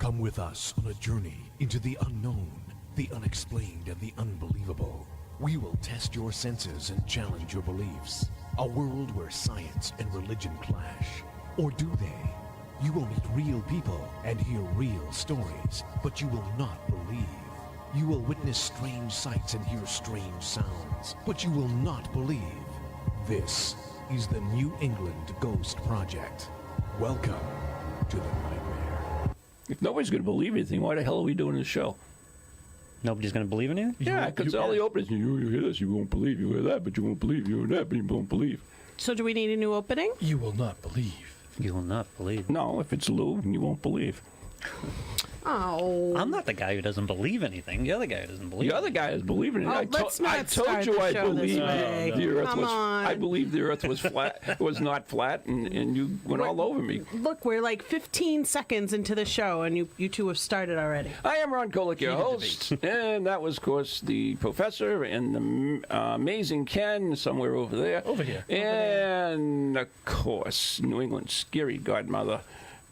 Come with us on a journey into the unknown, the unexplained, and the unbelievable. We will test your senses and challenge your beliefs. A world where science and religion clash. Or do they? You will meet real people and hear real stories, but you will not believe. You will witness strange sights and hear strange sounds, but you will not believe. This is the New England Ghost Project. Welcome to the nightmare. If nobody's going to believe anything, why the hell are we doing this show? Nobody's going to believe in you? Yeah, because all the openings, you hear this, you won't believe. You hear that, but you won't believe. You hear that, but you won't believe. So do we need a new opening? You will not believe. You will not believe. No, if it's Lou, you won't believe. Oh. I'm not the guy who doesn't believe anything. The other guy who doesn't believe The other guy is believing it. Oh, I let's not I told start you the I show this believe way. the Earth Come was. on. I believe the Earth was flat. Was not flat, and you went all over me. Look, we're like 15 seconds into the show, and you two have started already. I am Ron Kolek, your host, and that was, of course, the professor and the amazing Ken somewhere over there. Over here. And, of course, New England's scary godmother,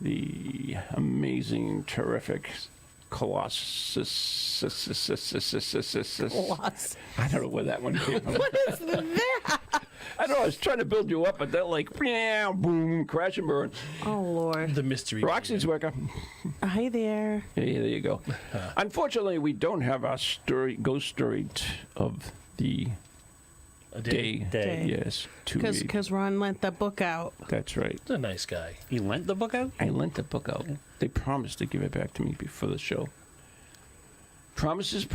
the amazing, terrific Colossus. Lots. I don't know where that one came from. What is that? I don't know. I was trying to build you up, but they're like, boom, crash and burn. Oh, Lord. The mystery. Roxie Zwicker. Hi there. Yeah, there you go. Unfortunately, we don't have our ghost story of the day. Yes, to read. Because Ron lent the book out. That's right. He's a nice guy. You lent the book out? I lent the book out. They promised to give it back to me before the show. Promises.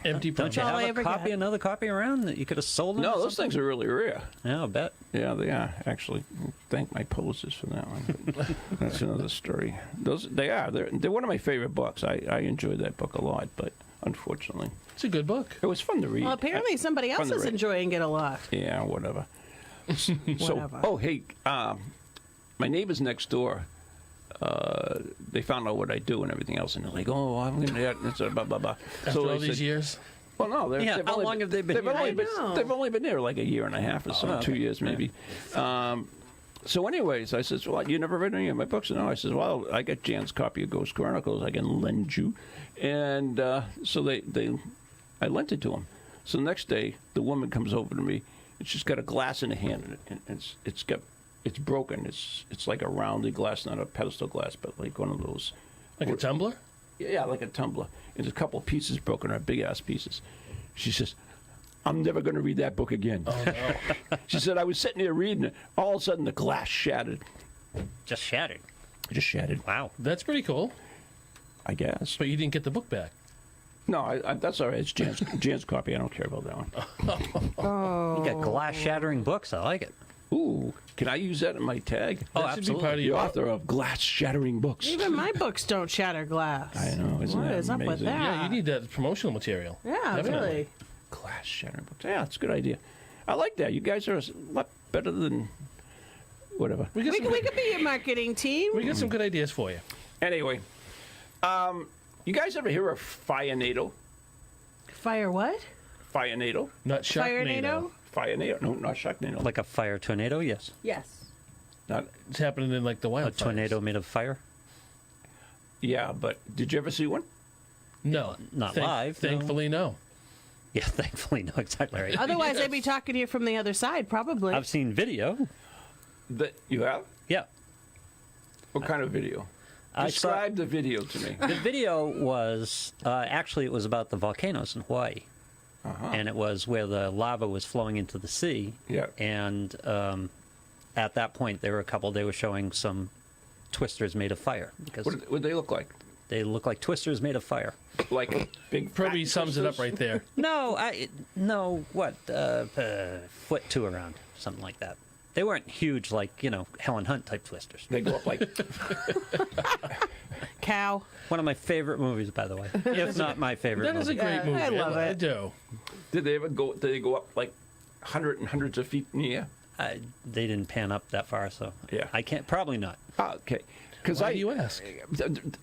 Empty Don't you all I have ever a copy, got. another copy around that you could have sold them? No, or those something? things are really rare. Yeah, I'll bet. Yeah, they are, actually. Thank my posers for that one. That's another story. They are. They're one of my favorite books. I enjoyed that book a lot, but unfortunately. It's a good book. It was fun to read. Well, apparently somebody else Fun to is read. enjoying it a lot. Yeah, whatever. Whatever. Oh, hey, my neighbors next door, they found out what I do and everything else, and they're like, "Oh, I'm going to blah blah blah." After they all these said- years. Well, no. Yeah, they've how only long have they been They've here? only I know. they've only been there like a year and a half or so, okay. 2 years maybe. So, anyways, I says, "Well, you never read any of my books?" No, I says, "Well, I got Jan's copy of Ghost Chronicles. I can lend you," and so I lent it to him. So the next day, the woman comes over to me, and she's got a glass in her hand, and it's broken. It's like a rounded glass, not a pedestal glass, but like one of those. Like a tumbler? Yeah, like a tumbler. And there's a couple of pieces broken, are big ass pieces. She says, "I'm never going to read that book again." Oh, no. She said, "I was sitting there reading it. All of a sudden, the glass shattered. Just shattered. It just shattered. Wow. That's pretty cool. I guess. But you didn't get the book back. No, I that's all right. It's Jan's copy. I don't care about that one. You got glass shattering books. I like it. Ooh, can I use that in my tag? Oh, That should be absolutely. part of The your author of glass shattering books. Even my books don't shatter glass. I know. Isn't What that is up amazing? with that? Yeah, you need that promotional material. Yeah, Definitely. really. Glass shattering books. Yeah, it's a good idea. I like that. You guys are a lot better than whatever. We got, We some could, we good, could be your marketing team. we got some good ideas for you. Anyway, you guys ever hear of Firenado? Fire what? Firenado? Not Firenado? Sharknado. Firenado? No, not Sharknado. Like a fire tornado, yes. Yes. Not. It's happening in like the A wild tornado made of fire. Yeah, but did you ever see one? No. Not live, no. Thankfully, no. Yeah, thankfully, no, exactly right. Otherwise, I'd be talking to you from the other side, probably. I've seen video. That you have? Yeah. What kind of video? I saw- Describe the video to me. The video was actually it was about the volcanoes in Hawaii, and it was where the lava was flowing into the sea. Yeah. And at that point, there were a couple. They were showing some twisters made of fire because What did they look like? they look like twisters made of fire. Like big. Probably fat sums it up twisters? right there. No, what foot two around, something like that. They weren't huge like Helen Hunt type twisters. They go up like. Cow. One of my favorite movies, by the way, if not my favorite. That is a movie. great movie. I love I it. do. Did they ever go? Did they go up like hundreds of feet in the air? They didn't pan up that far, so Yeah. I can't. Probably not. Ah, okay. Because Why do you ask?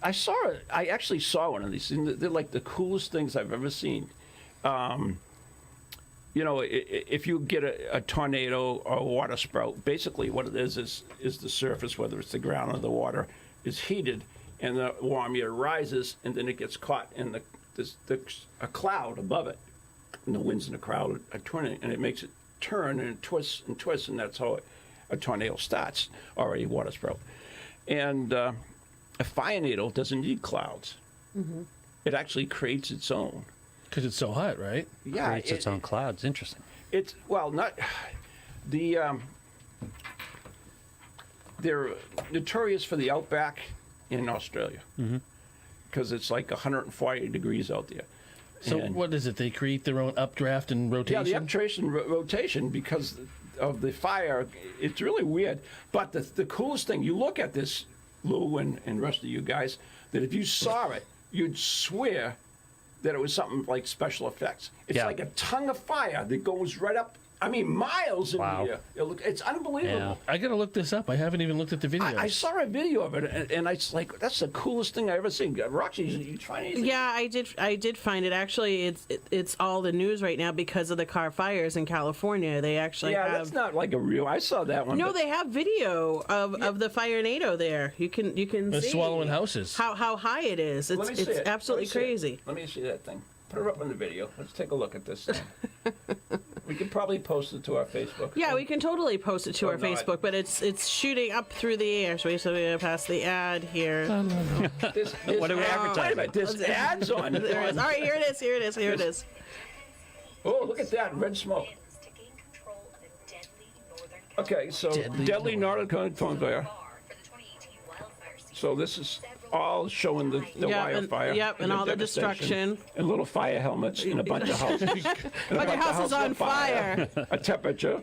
I actually saw one of these. And they're like the coolest things I've ever seen. If you get a tornado or a water sprout, basically what it is the surface, whether it's the ground or the water, is heated, and the warm air rises, and then it gets caught in a cloud above it, and the winds in the cloud are turning, and it makes it turn and twists, and that's how a tornado starts, or a water sprout. And a fire needle doesn't need clouds. Mm-hmm. It actually creates its own. Because it's so hot, right? Yeah, Creates its own clouds. Interesting. It's not the. They're notorious for the outback in Australia because it's like 140 degrees out there. So And- what is it? They create their own updraft and rotation? Yeah, the updraft rotation because of the fire. It's really weird. But the coolest thing, you look at this, Lou and the rest of you guys, that if you saw it, you'd swear that it was something like special effects. It's Yeah. like a tongue of fire that goes right up. I mean, miles in Wow. the air. It's unbelievable. I got to look this up. I haven't even looked at the video. I saw a video of it, and it's like that's the coolest thing I ever seen. Roxy, you trying anything? Yeah, I did find it. Actually, it's all the news right now because of the car fires in California. They actually Yeah, have. that's not like a real. I saw that one. No, but- they have video of the Firenado there. You can They're see swallowing houses. how high it is. Let me see It's it. absolutely Let me see it. crazy. Let me see that thing. Put it up on the video. Let's take a look at this thing. We could probably post it to our Facebook. Yeah, we can totally post it to Or our not. Facebook, but it's shooting up through the air. So we're going to pass the ad here. This, What are we wait a advertising? minute, there's ads on it. There it is. All right, here it is. Here it is. Here it is. Oh, look at that red smoke. to gain control of a deadly northern Okay, so deadly Northern California fire. for the 2018 wildfire season. So this is all showing the Yep, wire and- fire. yep, and all the devastation, destruction. And little fire helmets in a bunch of houses. And a But bunch your of house is houses on fire. A temperature.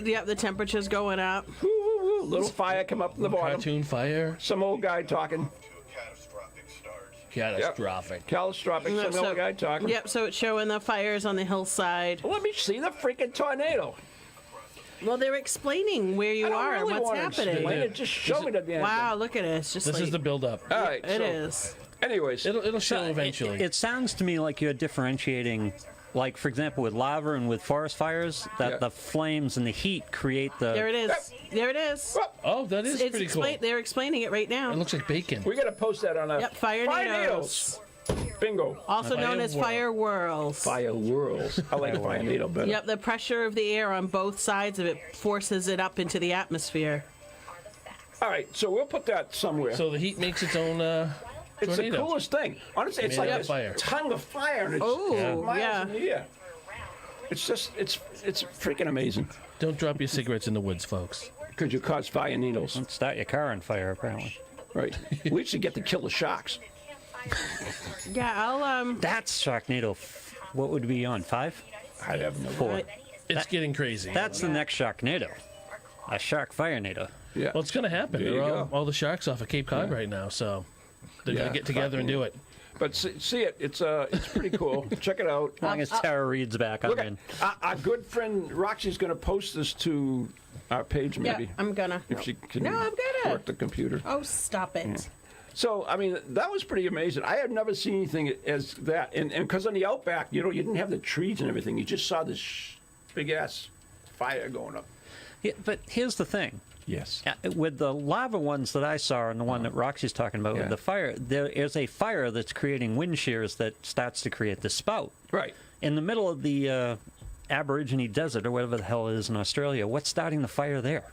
Yep, the temperature's going up. Woo, woo, woo. Little fire come up in the bottom. Cartoon fire. Some old guy talking. to a catastrophic start. Catastrophic. Catastrophic. Yep, Some old guy talking. Yep, so it's showing the fires on the hillside. Let me see the freaking tornado. Well, they're explaining where you I don't are really and what's want to happening. explain it. Just show me the damn Wow, look at it. It's just This like is the build-up. thing. All right. it so, is. Anyways, It'll show eventually. It sounds to me like you're differentiating, like, for example, with lava and with forest fires, that Yeah. the flames and the heat create the... There it is. There it is. Oh, that is It's pretty cool. They're explaining it right now. It looks like bacon. we got to post that on our Yep, fire needles. Bingo. Also known as Fire fire whirls. Fire whirls. I like fire needle better. Yep, the pressure of the air on both sides of it forces it up into the atmosphere. All right, so we'll put that somewhere. So the heat makes its own it's the tornado. coolest thing. Honestly, it's Made like out a of fire. tongue of fire, and it's Oh, miles yeah. in the air. It's just, it's freaking amazing. Don't drop your cigarettes in the woods, folks. Could you cause fire needles? Start your car on fire, apparently. Right. We should get to kill the sharks. Yeah, I'll That's Sharknado. What would be on? 5? I have no Four. It's getting crazy. That's the next Sharknado. A Shark Firenado. Yeah. Well, it's going to happen. There They're you all, go. all the sharks off of Cape Cod right now, so they're Yeah, going to get together and do it. But see it. It's pretty cool. Check it out. As long as Tara Reid's back, I'm Look at in. our good friend Roxy's going to post this to our page, yeah, maybe. I'm gonna. if she can No, I'm gonna. work the computer. Oh, stop it. So, I mean, that was pretty amazing. I had never seen anything as that. And because on the Outback, you didn't have the trees and everything. You just saw this big-ass fire going up. Yeah, but here's the thing. Yes. With the lava ones that I saw and the one that Roxy's talking about Yeah. with the fire, there is a fire that's creating wind shears that starts to create the spout. Right. In the middle of the Aborigine Desert, or whatever the hell it is in Australia, what's starting the fire there?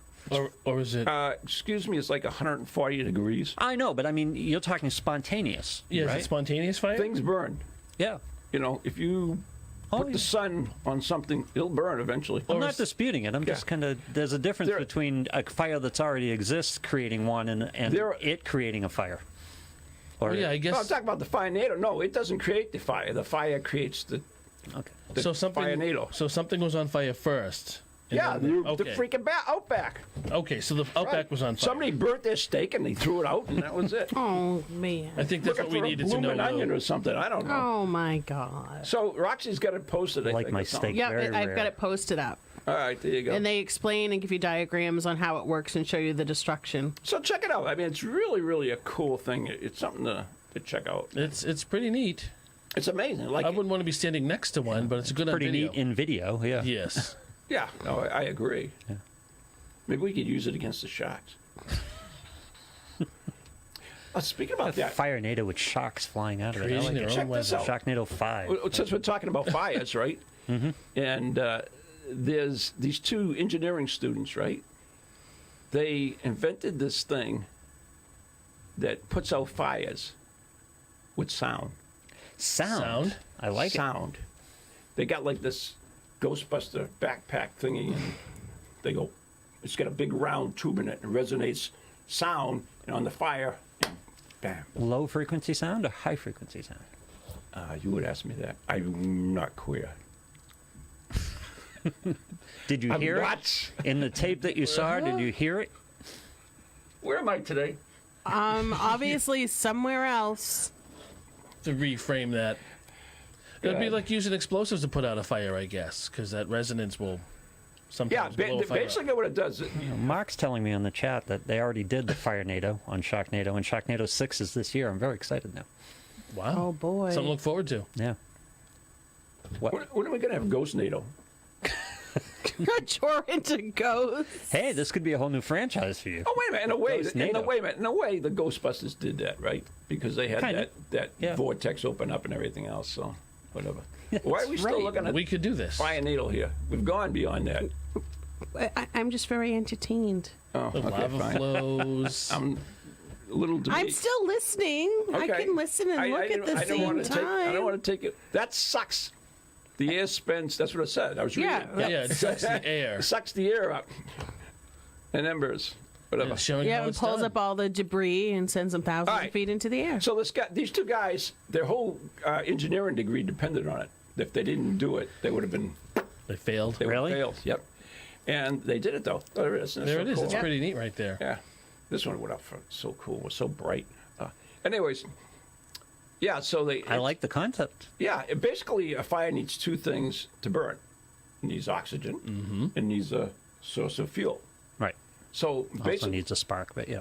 Or is it? Excuse me, it's like 140 degrees. I know, but I mean, you're talking spontaneous, Yeah, is right? it spontaneous fire? Things burn. Yeah. If you put yeah. the sun on something, it'll burn eventually. I'm not disputing it. I'm just kind of, there's a difference There- between a fire that's already exists creating one and There- it creating a fire. Or Well, yeah, I No, I'm guess. talking about the Firenado. No, it doesn't create the fire. The fire creates the okay. So something. Firenado. So something was on fire first. and Yeah, then the okay. freaking Outback. Okay, so the Outback Right. was on fire. Somebody burnt their steak and they threw it out, and that was it. Oh man. I think that's Looking what we for needed a to know. bloomin' onion Lou. or something. I don't know. Oh my god. So Roxy's got it posted. I Like think, my or something. steak. Yep, Very I've rare. got it posted up. All right, there you go. And they explain and give you diagrams on how it works and show you the destruction. So check it out. I mean, it's really, really a cool thing. It's something to check out. It's pretty neat. It's amazing. Like, I wouldn't want to be standing next to one, but it's good Pretty on video. neat in video, yeah. Yes. yeah, no, I agree. Yeah. Maybe we could use it against the Sharks. Speaking about that, Firenado with sharks flying out of it. I Creating like their it. own Check this weather. out. Sharknado 5. well, since we're talking about fires, right? Mm-hmm. And there's these two engineering students, right? They invented this thing that puts out fires with sound. Sound. I like it. Sound. They got like this Ghostbuster backpack thingy, and they go. It's got a big round tube in it, and resonates sound, and on the fire, and bam. Low frequency sound or high frequency sound? You would ask me that. I'm not queer. Did you I'm hear not. it? In the tape that you saw, did you hear it? Where am I today? Obviously somewhere else. To reframe that. It'd be like using explosives to put out a fire, I guess, because that resonance will Yeah, sometimes blow a fire up. basically what it does. Mark's telling me on the chat that they already did the Firenado on Sharknado, and Sharknado 6 is this year. I'm very excited now. Wow. Oh, boy. Something to look forward to. Yeah. When are we gonna have Ghost NATO? You're into ghosts. Hey, this could be a whole new franchise for you. Oh wait a minute! In a way, Ghost NATO. the Ghostbusters did that, right? Because they had Kinda. that Yeah. vortex open up and everything else. So whatever. Why are we still right. looking at We could do this. Fire Needle here? We've gone beyond that. I'm just very entertained. Oh, The okay, lava fine. flows. I'm a little. I'm still listening. I Okay. can listen and look at the I don't same wanna time. I don't want to take it. That sucks. The air spins. That's what it said. I was Yeah. reading. Yeah, it sucks the air. It sucks the air up. And embers. Whatever. It's showing Yeah, how it it's pulls done. up all the debris and sends them thousands All of right. feet into the air. So these two guys, their whole engineering degree depended on it. If they didn't do it, they would have been. They failed. They would have Really? failed. Yep. And they did it though. Oh, there it is. There it is. Cool. It's pretty neat right there. Yeah. This one went up for so cool. It was so bright. Anyways. Yeah. So they. I like the concept. Yeah. Basically, a fire needs two things to burn. It needs oxygen. And needs a source of fuel. Right. So Also basically, needs a spark, but yeah.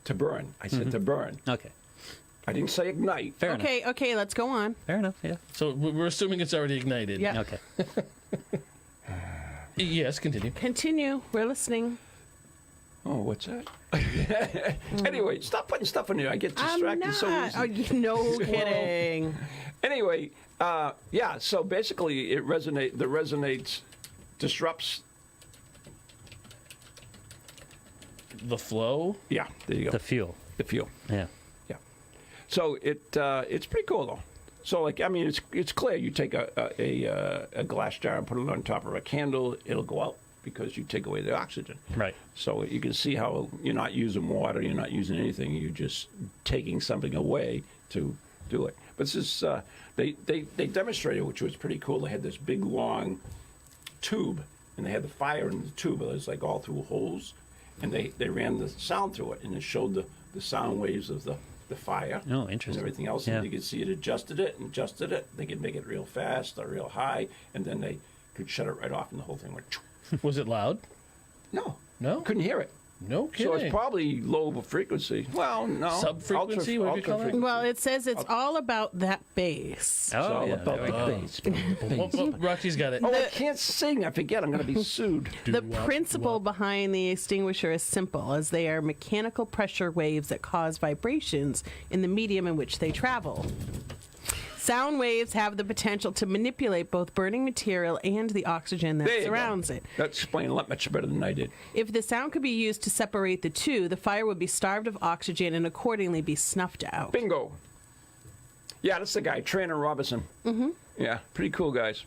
to burn. I said to burn. Okay. I didn't say ignite. Fair enough. Okay, let's go on. Fair enough, yeah. So we're assuming it's already ignited. Yeah. Okay. Yes, continue. Continue. We're listening. Oh, what's that? Anyway, stop putting stuff in there. I get distracted I'm so not. easy. No kidding. Anyway, yeah. So basically, it resonates, disrupts. The flow. Yeah, there you go. The fuel. The fuel. Yeah. Yeah. So it's pretty cool though. So like I mean, it's clear. You take a glass jar and put it on top of a candle, it'll go out because you take away the oxygen. Right. So you can see how you're not using water, you're not using anything. You're just taking something away to do it. But this is they demonstrated, which was pretty cool. They had this big long tube, and they had the fire in the tube. It was like all through holes, and they ran the sound through it, and it showed the sound waves of the fire. Oh, interesting. And everything else. Yeah. And you could see it adjusted it and adjusted it. They could make it real fast or real high, and then they could shut it right off, and the whole thing went. Was it loud? No. No? Couldn't hear it. No kidding. So it's probably low frequency. Well, no. Sub-frequency, whatever you call it? frequency. Well, it says it's all about that bass. It's Oh, all yeah. about there the we go. bass. Well, Roxy's got it. Oh, I can't sing. I forget. I'm going to be sued. The principle behind the extinguisher is simple, as they are mechanical pressure waves that cause vibrations in the medium in which they travel. Sound waves have the potential to manipulate both burning material and the oxygen that There you surrounds go. it. That explained a lot much better than I did. If the sound could be used to separate the two, the fire would be starved of oxygen and accordingly be snuffed out. Bingo. Yeah, that's the guy, Trainer Robinson. Mm-hmm. Yeah, pretty cool guys.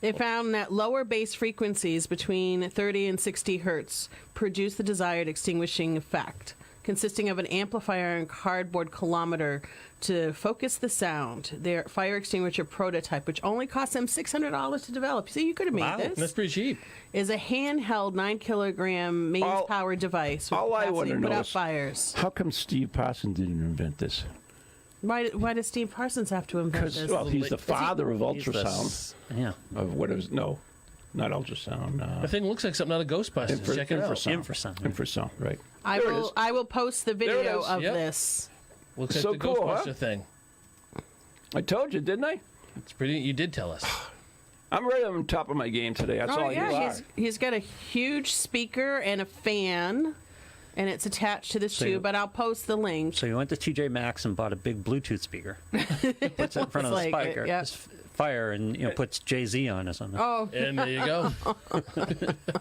They found that lower bass frequencies between 30 and 60 hertz produce the desired extinguishing effect, consisting of an amplifier and cardboard kilometer to focus the sound. Their fire extinguisher prototype, which only cost them $600 to develop. See, you could have made Wow. this. That's pretty cheap. Is a handheld 9-kilogram mains-powered device with all I capacity wanna to put know out is- fires. How come Steve Parsons didn't invent this? Why does Steve Parsons have to invent this? Well, he's the father of He's the ultrasound. Yeah. Of what is no, not ultrasound. The thing looks like something out of Ghostbusters. Check it out. infrasound. Infrasound. Infrasound, right? I There it is. will post the it video is. of Yep. this. Looks like So the cool, huh? Ghostbuster thing. I told you, didn't I? It's pretty. You did tell us. I'm right on top of my game today. That's Oh all you yeah, are. he's got a huge speaker and a fan, and it's attached to this So tube. you- But I'll post the link. So you went to TJ Maxx and bought a big Bluetooth speaker. Puts it in front of the Like it, speaker. yeah. Fire and puts Jay-Z on or something. Oh, And there you go.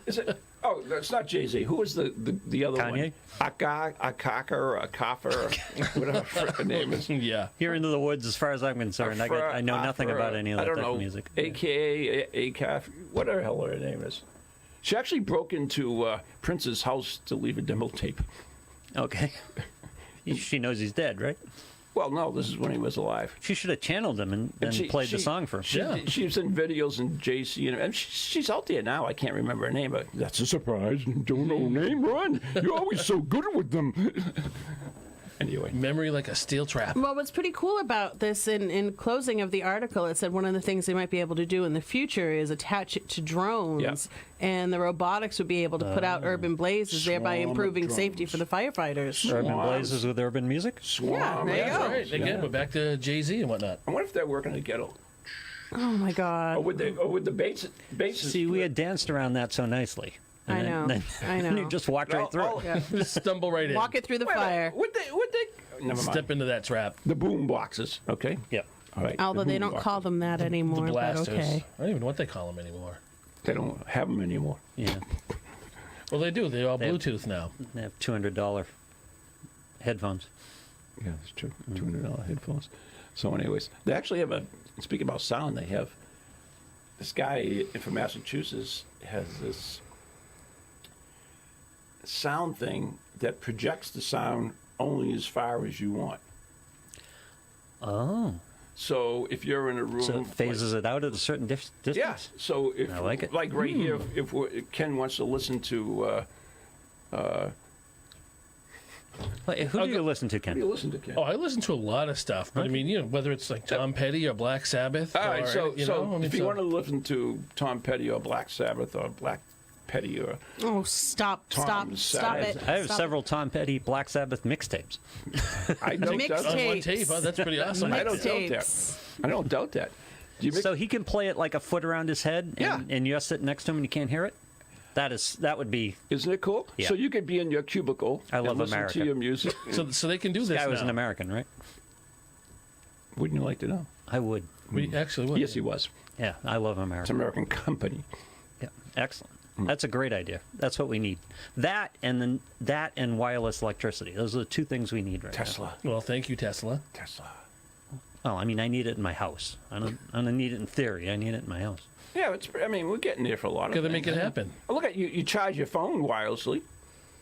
Is it? Oh, that's not Jay-Z. Who was the other Kanye? one? Akaka or Akafa or whatever the name is. Yeah. Here into the woods, as far as I'm concerned. I know nothing about any of that type of music. AKA ACAF, whatever the hell her name is. She actually broke into Prince's house to leave a demo tape. Okay. She knows he's dead, right? Well, no, this is when he was alive. She should have channeled him and she- played the she- song for him. Yeah. She's in videos and JC, and she's out there now. I can't remember her name, but that's a surprise. Don't know her name, Ron. You're always so good with them. Anyway. Memory like a steel trap. well, what's pretty cool about this, in closing of the article, it said one of the things they might be able to do in the future is attach it to drones, and the robotics would be able to put out urban blazes, thereby Swarm of improving safety drones. for the firefighters. Urban Swans. Blazes with urban music? Yeah, there you That's go. right. Again, we're back to Jay-Z and whatnot. I wonder if they're working together. Oh my God. Or would the bases? See, we had danced around that so nicely. I know. I know. You just walked right through it. Yeah. Just stumble right in. Walk it through the fire. Would they? Never mind. Step into that trap. The boom boxes. Okay. Yep. All right. Although the they boom don't call them that anymore, The but blasters. okay. I don't even know what they call them anymore. They don't have them anymore. Yeah. Well, they do. They're all They have- Bluetooth now. They have $200 headphones. Yeah, that's true. $200 headphones. So, anyways, they actually have speaking about sound, they have this guy from Massachusetts has this sound thing that projects the sound only as far as you want. Oh. So if you're in a room, So it phases it out at a certain distance? yeah. So if I like it. like right here, if Ken wants to listen to, Wait, who do you listen to, what do Ken? you listen to, Ken? Oh, I listen to a lot of stuff, but I mean, whether it's like Tom Petty or Black Sabbath. All right, or, so if you so- want to listen to Tom Petty or Black Sabbath or Black Petty or Oh, stop Tom stop Savage. it. I have Stop several Tom Petty Black Sabbath mixtapes. I don't doubt on one that. tape. Oh, that's pretty awesome. I don't doubt that. Mixtapes. I don't doubt that. Do you mix, So he can play it like a foot around his head, and, Yeah. and you're sitting next to him and you can't hear it? That would be... isn't it cool? Yeah. So you could be in your cubicle I love and listen America. to your music. So they can do this This guy was now. an American, right? Wouldn't you like to know? I would. We actually would. Yes, he was. Yeah, I love It's America. an American company. Yeah, excellent. That's a great idea. That's what we need. That and wireless electricity. Those are the two things we need right Tesla. Well, thank you, Tesla. Tesla. now. Oh, I mean, I need it in my house. I don't need it in theory. I need it in my house. Yeah, we're getting there for a lot of Got to things. make it happen. Oh, look at you. You charge your phone wirelessly.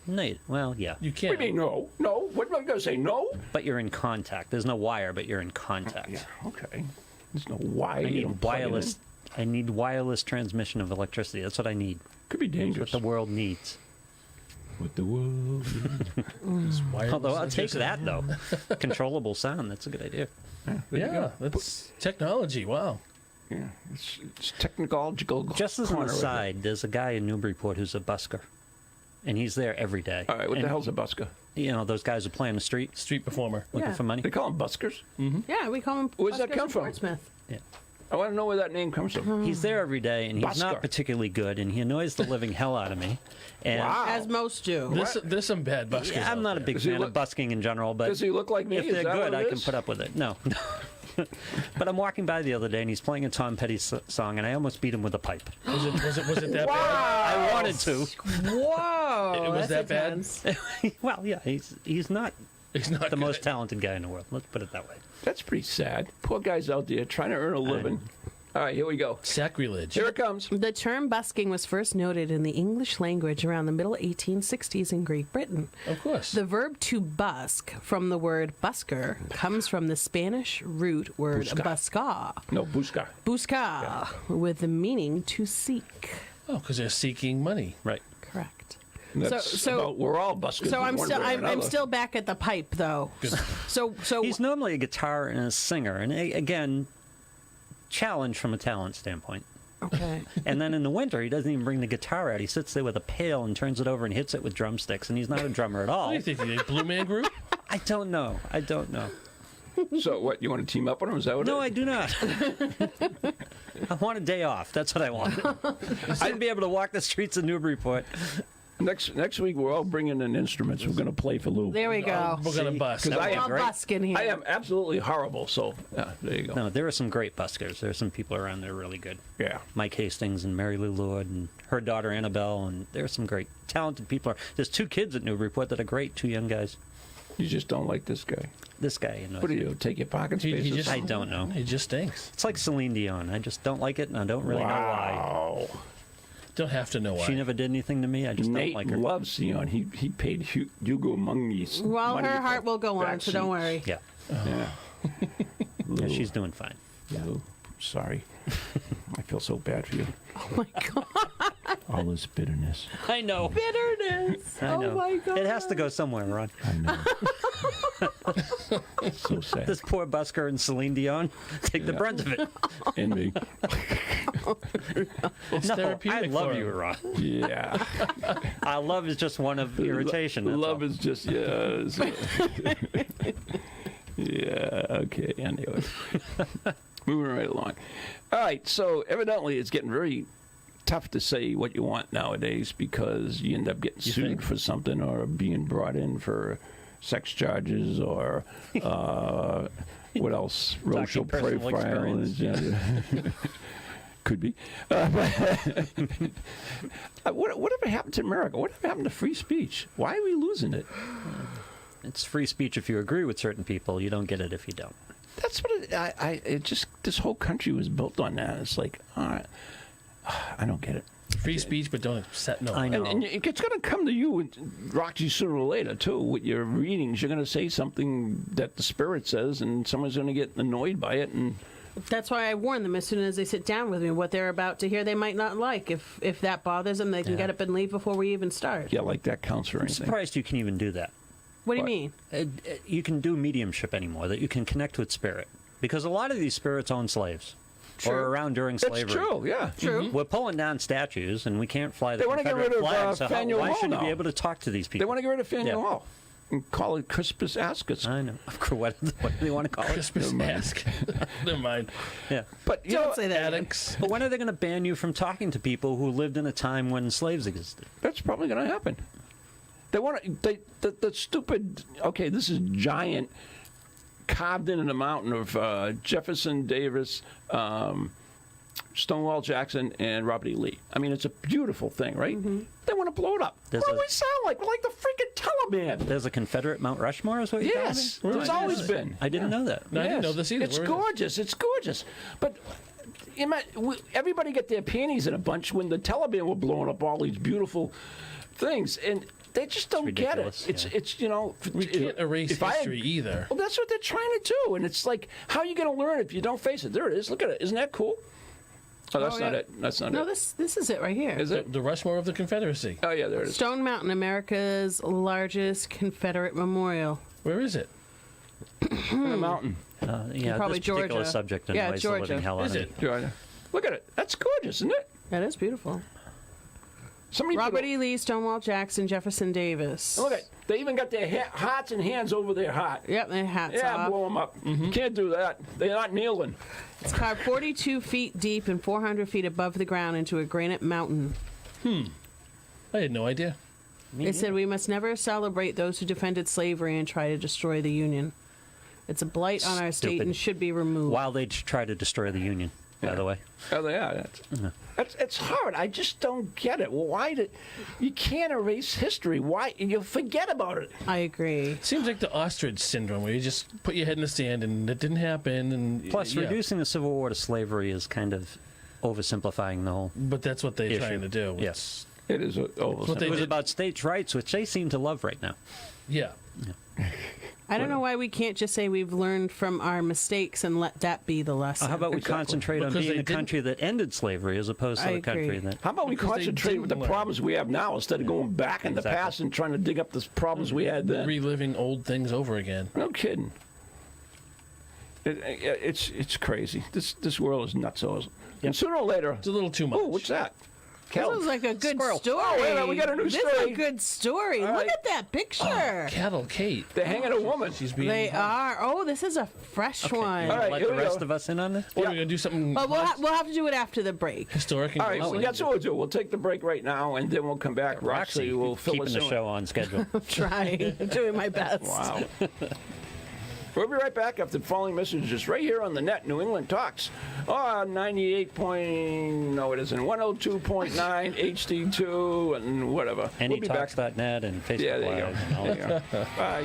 Well, yeah. You What can't. do you mean, no? No? What am I going to say? No? But you're in contact. There's no wire, but you're in contact. Yeah, okay. There's no wire. I You need don't plug it in. wireless. I need wireless transmission of electricity. That's what I need. Could be That's dangerous. what the world needs. What the world needs. Wireless Although I'll take electricity. that though. Controllable sound. That's a good idea. There you Yeah, go. that's technology. Wow. Yeah, it's technological. Just as an corner of it. aside, there's a guy in Newburyport who's a busker, and he's there every day. All right, what the And, hell's a busker? You know, those guys who play on the street Street performer. looking Yeah. for money. They call them buskers. Yeah, we call him. Where's that Buskers come in from? Portsmouth. Yeah. I want to know where that name comes from. He's there every day, and he's Busker. not particularly good, and he annoys the living hell out of me. And Wow. As most do. There's some bad buskers. yeah, I'm out not a there. big Does he fan look- of busking in general, but Does he look like me? if Is they're that good, what it I can is? put up with it. No. But I'm walking by the other day, and he's playing a Tom Petty song, and I almost beat him with a pipe. Was it that bad? I wanted to. Whoa. Was that's that bad? intense. Well, yeah, he's not He's not the most good. talented guy in the world. Let's put it that way. That's pretty sad. Poor guy's out there trying to earn a living. All right, here we go. Sacrilege. Here it comes. The term busking was first noted in the English language around the middle 1860s in Great Britain. Of course. The verb to busk, from the word busker, comes from the Spanish root word Buscar. buscar, No, Buscar. buscar, with the meaning to seek. Oh, because they're seeking money. Right. Correct. That's So- about, we're all buskers. So in I'm one still way or I'm another. still back at the pipe though. So He's normally a guitar and a singer, and again, challenge from a talent standpoint. okay. And then in the winter, he doesn't even bring the guitar out. He sits there with a pail and turns it over and hits it with drumsticks, and he's not a drummer at What all. do you think? Are they a Blue Man Group? I don't know. So what? You want to team up with him? Is that what? No, it I is? do not. I want a day off. That's what I want. I should be able to walk the streets of Newburyport Next week we're all bringing in instruments. We're going to play for Lou. There we go. We're gonna bust. Because I We're all am busking here. I am absolutely horrible. So there you go. No, there are some great buskers. There are some people around there really good. Yeah. Mike Hastings and Mary Lou Lord and her daughter Annabelle, and there are some great talented people. There's 2 kids at Newburyport that are great, 2 young guys. You just don't like this guy. This guy, you know. What do you take your pocket He spaces? just- I don't know. He just stinks. It's like Celine Dion. I just don't like it, and I don't really know why. Wow. Don't have to know why. She never did anything to me. I just Nate don't like her. loves Sion. He paid Hugo Mungies. Well, money her for heart will go on, back so don't seats. worry. Yeah. Yeah. Yeah, she's doing fine. Lou, sorry. I feel so bad for you. Oh my God. All this bitterness. I know. Bitterness. I know. Oh my God. It has to go somewhere, Ron. I know. So sad. This poor busker and Celine Dion take the Yeah. brunt of it. And me. It's No, therapeutic. I love for you, him. Ron. Yeah. Love is just one of irritation. that's Love all. is just, yeah, okay, anyway. Moving right along. All right, so evidently it's getting very tough to say what you want nowadays because you end up getting sued think? for something or being brought in for sex charges or what else? Racial personal profiling. Could be. Whatever happened to America? Whatever happened to free speech? Why are we losing it? It's free speech if you agree with certain people. You don't get it if you don't. That's what it just, this whole country was built on that. It's like, I don't get it. Free speech, but don't accept no. I know. And it's going to come to you, Roxie, sooner or later, too. With your readings, you're going to say something that the Spirit says, and someone's going to get annoyed by it. And That's why I warn them as soon as they sit down with me what they're about to hear they might not like. If that bothers them, they can get up and leave before we even start. yeah, like that counts for I'm anything. surprised you can even do that. What do you What? mean? You can do mediumship anymore, that you can connect with spirit. Because a lot of these spirits own slaves. Or True. around during slavery. That's true, yeah. True. We're pulling down statues, and we can't fly the They wanna get Confederate rid of, flag, so Faneuil why Hall shouldn't you be now. able to talk to these people? They want to get rid of Faneuil Yeah. Hall and call it Crispus Ascus. I know. what do they want to call it? Christmas mask. Never mind. Yeah. But you Don't know, say that. again. Addicts. But when are they going to ban you from talking to people who lived in a time when slaves existed? that's probably going to happen. They want to. The stupid. Okay, this is giant, carved in the mountain of Jefferson Davis, Stonewall Jackson, and Robert E. Lee. I mean, it's a beautiful thing, right? They want to blow it up. There's What do a- we sound like? We're like the freaking Taliban. There's a Confederate Mount Rushmore, is what you're telling Yes, me? there's always been. I didn't know that. No, I didn't Yes. know this either. It's Where is it? gorgeous. It's gorgeous. But everybody get their panties in a bunch when the Taliban were blowing up all these beautiful things, and they just don't get it. ridiculous, It's you know We can't erase if I had- history either. Well, that's what they're trying to do, and it's like, how are you going to learn if you don't face it? There it is. Look at it. Isn't that cool? Oh, that's Oh, not yeah. it. That's not No, it. this is it right here. Is it? The Rushmore of the Confederacy. Oh yeah, there it is. Stone Mountain, America's largest Confederate memorial. Where is it? In the mountain. Yeah, Probably this particular Georgia. subject Yeah, annoys the Georgia. living hell out Is of it? me. Georgia. Look at it. That's gorgeous, isn't it? That is beautiful. Somebody Robert put E. Lee, Stonewall Jackson, Jefferson Davis. Look at it. They even got their hearts and hands over their heart. Yep, their hats Yeah, off. blow them up. Can't do that. They're not kneeling. It's carved 42 feet deep and 400 feet above the ground into a granite mountain. I had no idea. They said we must never celebrate those who defended slavery and try to destroy the Union. It's a blight on our state Stupid. and should be removed. While they try to destroy the Union, by the way. Oh, they are. It's hard. I just don't get it. Why did you can't erase history? Why you forget about it? I agree. Seems like the ostrich syndrome, where you just put your head in the sand and it didn't happen. And Plus, yeah. reducing the Civil War to slavery is kind of oversimplifying the whole But that's what they're issue. trying to do. Yes. It is what they It was did. about states' rights, which they seem to love right now. Yeah. I don't know why we can't just say we've learned from our mistakes and let that be the lesson. How about we Exactly. concentrate on Because being they a didn't- country that ended slavery as opposed to I a country agree. that... How about we Because they concentrate with the didn't learn. problems we have now instead of going back in the Exactly. past and trying to dig up the problems we had then? Reliving old things over again. No kidding. It's crazy. This world is nuts. And sooner or later, It's a little too much. oh, what's that? This was like a good Squirrel. story. Oh, wait a minute, we got a new This story. is a good story. All Look right. at that picture. Cattle Kate. They're hanging a woman. She's being. They are. Oh, this is a fresh one. All right, Let here the we rest go. of us in on this. What, are we gonna do something But we'll have to do it after the break. historic? And All right, ghostly? that's what we'll do. We'll take the break right now, and then we'll come back. Roxie will fill keeping us the in. show on schedule. Trying, doing my best. Wow. We'll be right back after the following messages right here on the net. New England Talks. 102.9 HD2 and whatever. We'll be back. Anytalks.net and Facebook Yeah, there you Live go. and all There that. you go. Bye.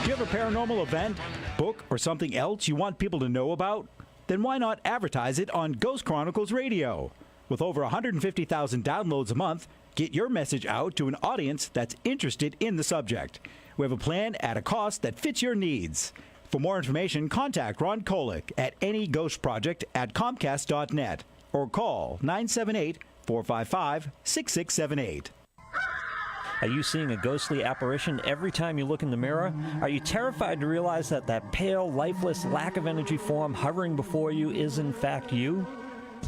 Do you have a paranormal event, book, or something else you want people to know about? Then why not advertise it on Ghost Chronicles Radio? With over 150,000 downloads a month, get your message out to an audience that's interested in the subject. We have a plan at a cost that fits your needs. For more information, contact Ron Kolek at anyghostproject@comcast.net or call 978-455-6678. Are you seeing a ghostly apparition every time you look in the mirror? Are you terrified to realize that that pale, lifeless, lack of energy form hovering before you is in fact you?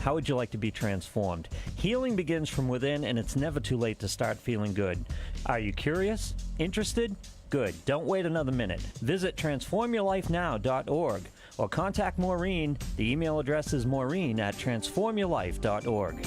How would you like to be transformed? Healing begins from within, and it's never too late to start feeling good. Are you curious? Interested? Good. Don't wait another minute. Visit transformyourlifenow.org or contact Maureen. The email address is maureen@transformyourlife.org.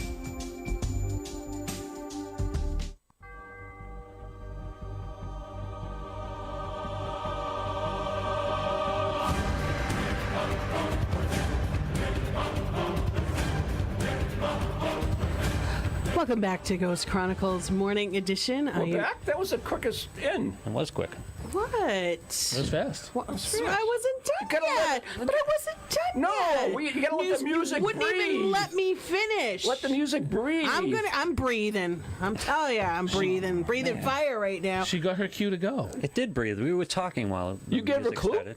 Welcome back to Ghost Chronicles Morning Edition. We're back? That was the quickest in. It was quick. What? It was fast. What? I wasn't done gotta yet. But I wasn't done No, yet. you gotta let the music wouldn't breathe. even let me finish. Let the music breathe. I'm breathing. I'm telling you, I'm breathing. Breathing fire right now. She got her cue to go. It did breathe. We were talking while the You gave her music clue? started.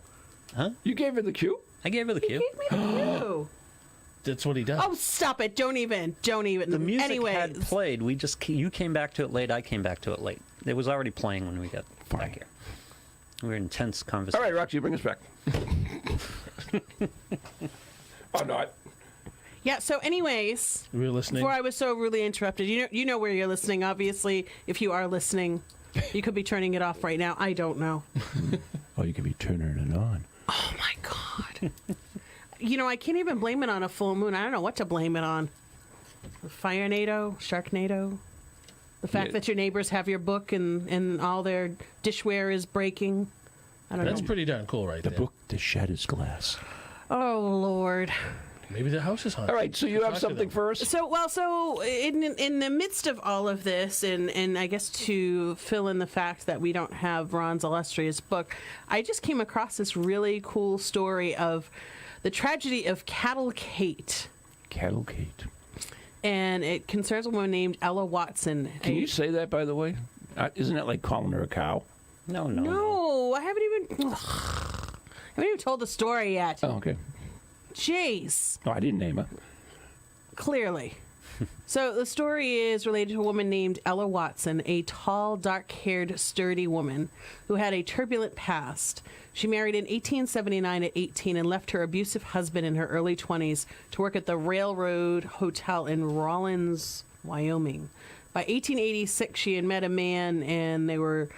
Huh? You gave her the cue? I gave her the cue. Give me the cue. That's what he does. Oh, stop it. Don't even. The music anyway, had played. You came back to it late. I came back to it late. It was already playing when we got back here. We were in intense All conversation. right, Roxie, bring us back. Or not. Yeah, so anyways, We were listening. before I was so rudely interrupted, you know where you're listening, obviously. If you are listening, you could be turning it off right now. I don't know. Oh, you could be turning it on. Oh, my God. I can't even blame it on a full moon. I don't know what to blame it on. Firenado? Sharknado? The fact that your neighbors have your book and all their dishware is breaking? I don't That's know. pretty darn cool right The there. book that shatters glass. Oh, Lord. Maybe the house is haunted. All right, so you have Talk to something them. for us? So in the midst of all of this, and I guess to fill in the fact that we don't have Ron's illustrious book, I just came across this really cool story of the tragedy of Cattle Kate. Cattle Kate. And it concerns a woman named Ella Watson. Can you say that, by the way? Isn't that like calling her a cow? No. No, I haven't even told the story yet. Oh, okay. Jeez. Oh, I didn't name her. Clearly. So the story is related to a woman named Ella Watson, a tall, dark-haired, sturdy woman who had a turbulent past. She married in 1879 at 18 and left her abusive husband in her early 20s to work at the Railroad Hotel in Rawlins, Wyoming. By 1886, she had met a man, and they were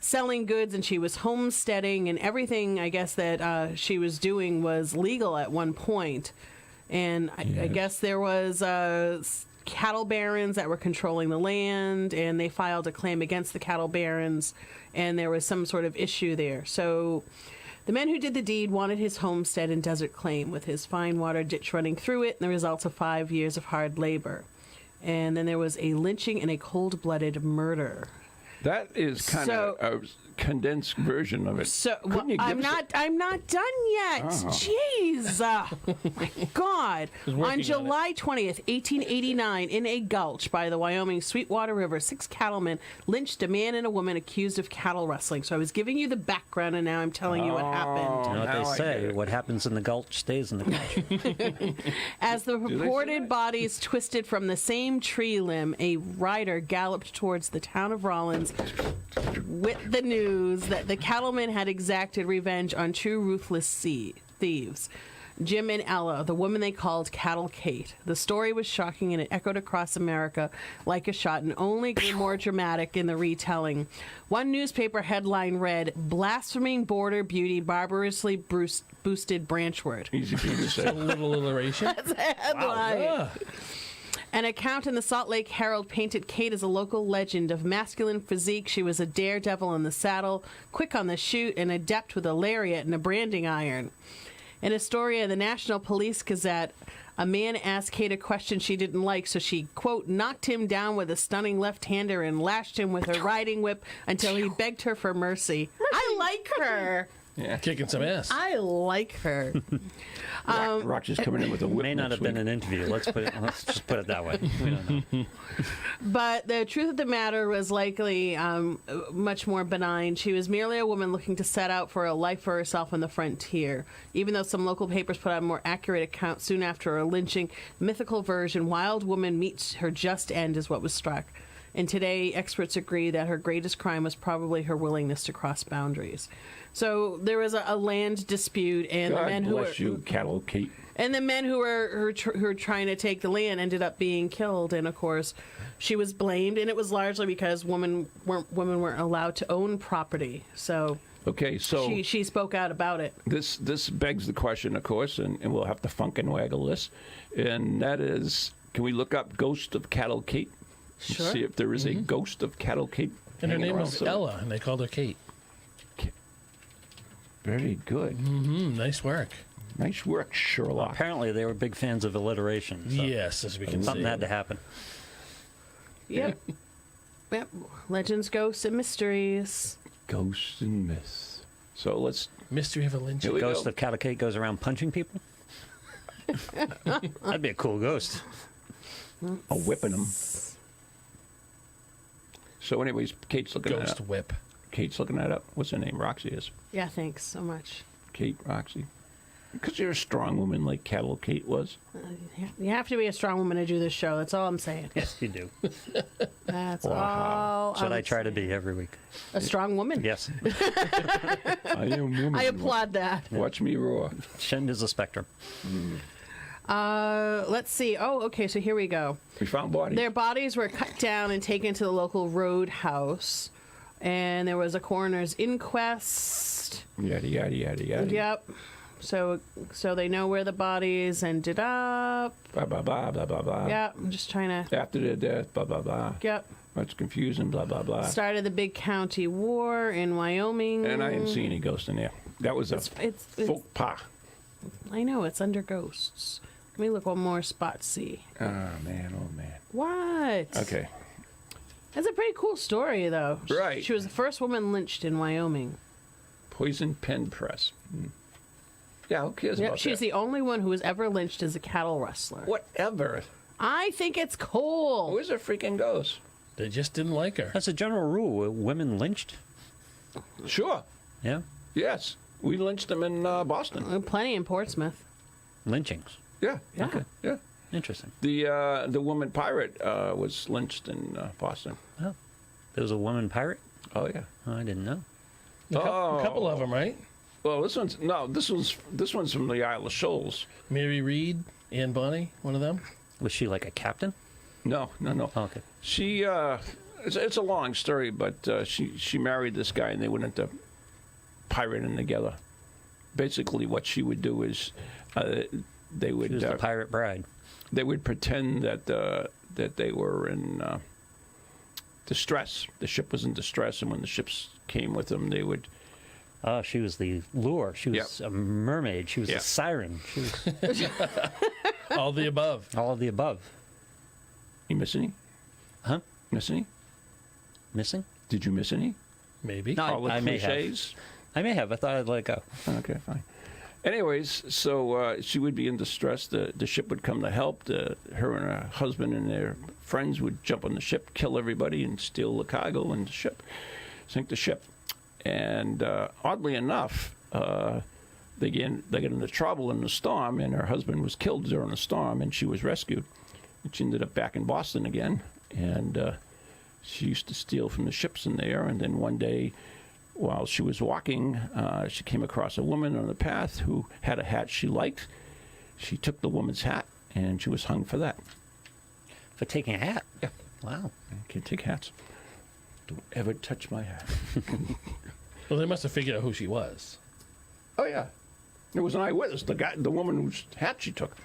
selling goods, and she was homesteading, and everything, I guess, that she was doing was legal at one point. And I guess there was cattle barons that were controlling the land, and they filed a claim against the cattle barons, and there was some sort of issue there. So the man who did the deed wanted his homestead and desert claim with his fine water ditch running through it, and the results of 5 years of hard labor. And then there was a lynching and a cold-blooded murder. That is kind So- of a condensed version of it. So Couldn't you give I'm us not done yet. Jeez, my God! working on On it. July 20th, 1889, in a gulch by the Wyoming Sweetwater River, 6 cattlemen lynched a man and a woman accused of cattle rustling. So I was giving you the background, and now I'm telling you what happened. You know what Now they I say? get it. What happens in the gulch stays in the gulch. As the they say purported that? bodies twisted from the same tree limb, a rider galloped towards the town of Rollins Legends with the news that the cattlemen had exacted revenge on two ruthless thieves, Jim and Ella, the woman they called Cattle Kate. The story was shocking and it echoed across America like a shot and only grew more dramatic in the retelling. One newspaper headline read, "Blaspheming border beauty barbarously boosted branchward." Easy for you to say. A little alliteration. That's a headline. Yeah. An account in the Salt Lake Herald painted Kate as a local legend of masculine physique. She was a daredevil in the saddle, quick on the shoot, and adept with a lariat and a branding iron. In a story in the National Police Gazette, a man asked Kate a question she didn't like, so she, quote, knocked him down with a stunning left-hander and lashed him with her riding whip until he begged her for mercy. I like her. Yeah. Kicking some ass. I like her. Roxie's coming in with a whip. May not next have been week. an interview. Let's just put it that way. We don't know. But the truth of the matter was likely much more benign. She was merely a woman looking to set out for a life for herself on the frontier. Even though some local papers put out a more accurate account soon after her lynching, mythical version, wild woman meets her just end, is what was struck. And today, experts agree that her greatest crime was probably her willingness to cross boundaries. So there was a land dispute, and God the men who bless were you, Cattle Kate. and the men who were trying to take the land ended up being killed. And of course, she was blamed, and it was largely because women weren't allowed to own property. So Okay, so she spoke out about it. this begs the question, of course, and we'll have to funk and waggle this, and that is, can we look up Ghost of Cattle Kate? Sure. See if there is a Ghost of Cattle Kate. And her hanging name around was somewhere. Ella, and they called her Kate. Very good. Nice work. Nice work, Sherlock. Apparently, they were big fans of alliteration. So Yes, as we can something see. had to happen. Yep. Yep. Legends, ghosts, and mysteries. Ghosts and myths. So let's. Mystery of a lynch. Here we Ghost go. of Cattle Kate goes around punching people? That'd be a cool ghost. Oh, whipping them. So, anyways, Kate's looking that Ghost up. whip. Kate's looking that up. What's her name? Roxie is. Yeah, thanks so much. Kate, Roxie. Because you're a strong woman like Cattle Kate was. You have to be a strong woman to do this show. That's all I'm saying. Yes, you do. That's all. Should I I'm try to saying. be every week? A strong woman? Yes. I am woman. I applaud that. Watch me roar. Shend is a spectrum. Let's see. Oh, okay. So here we go. We found bodies. Their bodies were cut down and taken to the local roadhouse, and there was a coroner's inquest. Yada, yada, yada, yada. Yep. So they know where the bodies ended up. Blah, blah, blah, blah, blah, blah. Yep. I'm just trying to. After their death, blah, blah, blah. Yep. It's confusing, blah, blah, blah. Started the big county war in Wyoming. And I didn't see any ghosts in there. That was a It's faux pas. I know it's under ghosts. Let me look one more spot. See. Oh, man, oh, man. What? Okay. That's a pretty cool story, though. Right. She was the first woman lynched in Wyoming. Poison pen press. Yeah, who cares Yep, about she's that? the only one who was ever lynched as a cattle rustler. Whatever. I think it's cool. Where's a freaking ghost? They just didn't like her. As a general rule, were women lynched? Sure. Yeah. Yes. We lynched them in Boston. Plenty in Portsmouth. Lynchings. Yeah. Yeah. Okay. Yeah. Interesting. The woman pirate was lynched in Boston. Oh. There was a woman pirate? Oh, yeah. Oh, I didn't know. A couple of them, right? Well, this one's from the Isle of Shoals. Mary Reed, Ann Bonny, one of them. Was she like a captain? No. Oh, okay. She it's a long story, but she married this guy and they went into pirating together. Basically, what she would do is they would She was the pirate bride. they would pretend that they were in distress. The ship was in distress, and when the ships came with them, they would. Oh, she was the lure. She was a mermaid. She was Yeah. a siren. She was All the above. all of the above. You miss any? Huh? Miss any? Missing? Did you miss any? Maybe. No, All the I may have. cliches? I may have. I thought I'd let it go. Okay, fine. Anyways, so she would be in distress. The ship would come to help. Her and her husband and their friends would jump on the ship, kill everybody, and steal the cargo and the ship, sink the ship. And oddly enough, they get into trouble in the storm, and her husband was killed during the storm, and she was rescued. And she ended up back in Boston again, and she used to steal from the ships in there, and then one day, while she was walking, she came across a woman on the path who had a hat she liked. She took the woman's hat, and she was hung for that. For taking a hat? Yeah. Wow. You can't take hats. Don't ever touch my hat. Well, they must have figured out who she was. Oh, yeah. There was an eyewitness, the woman whose hat she took.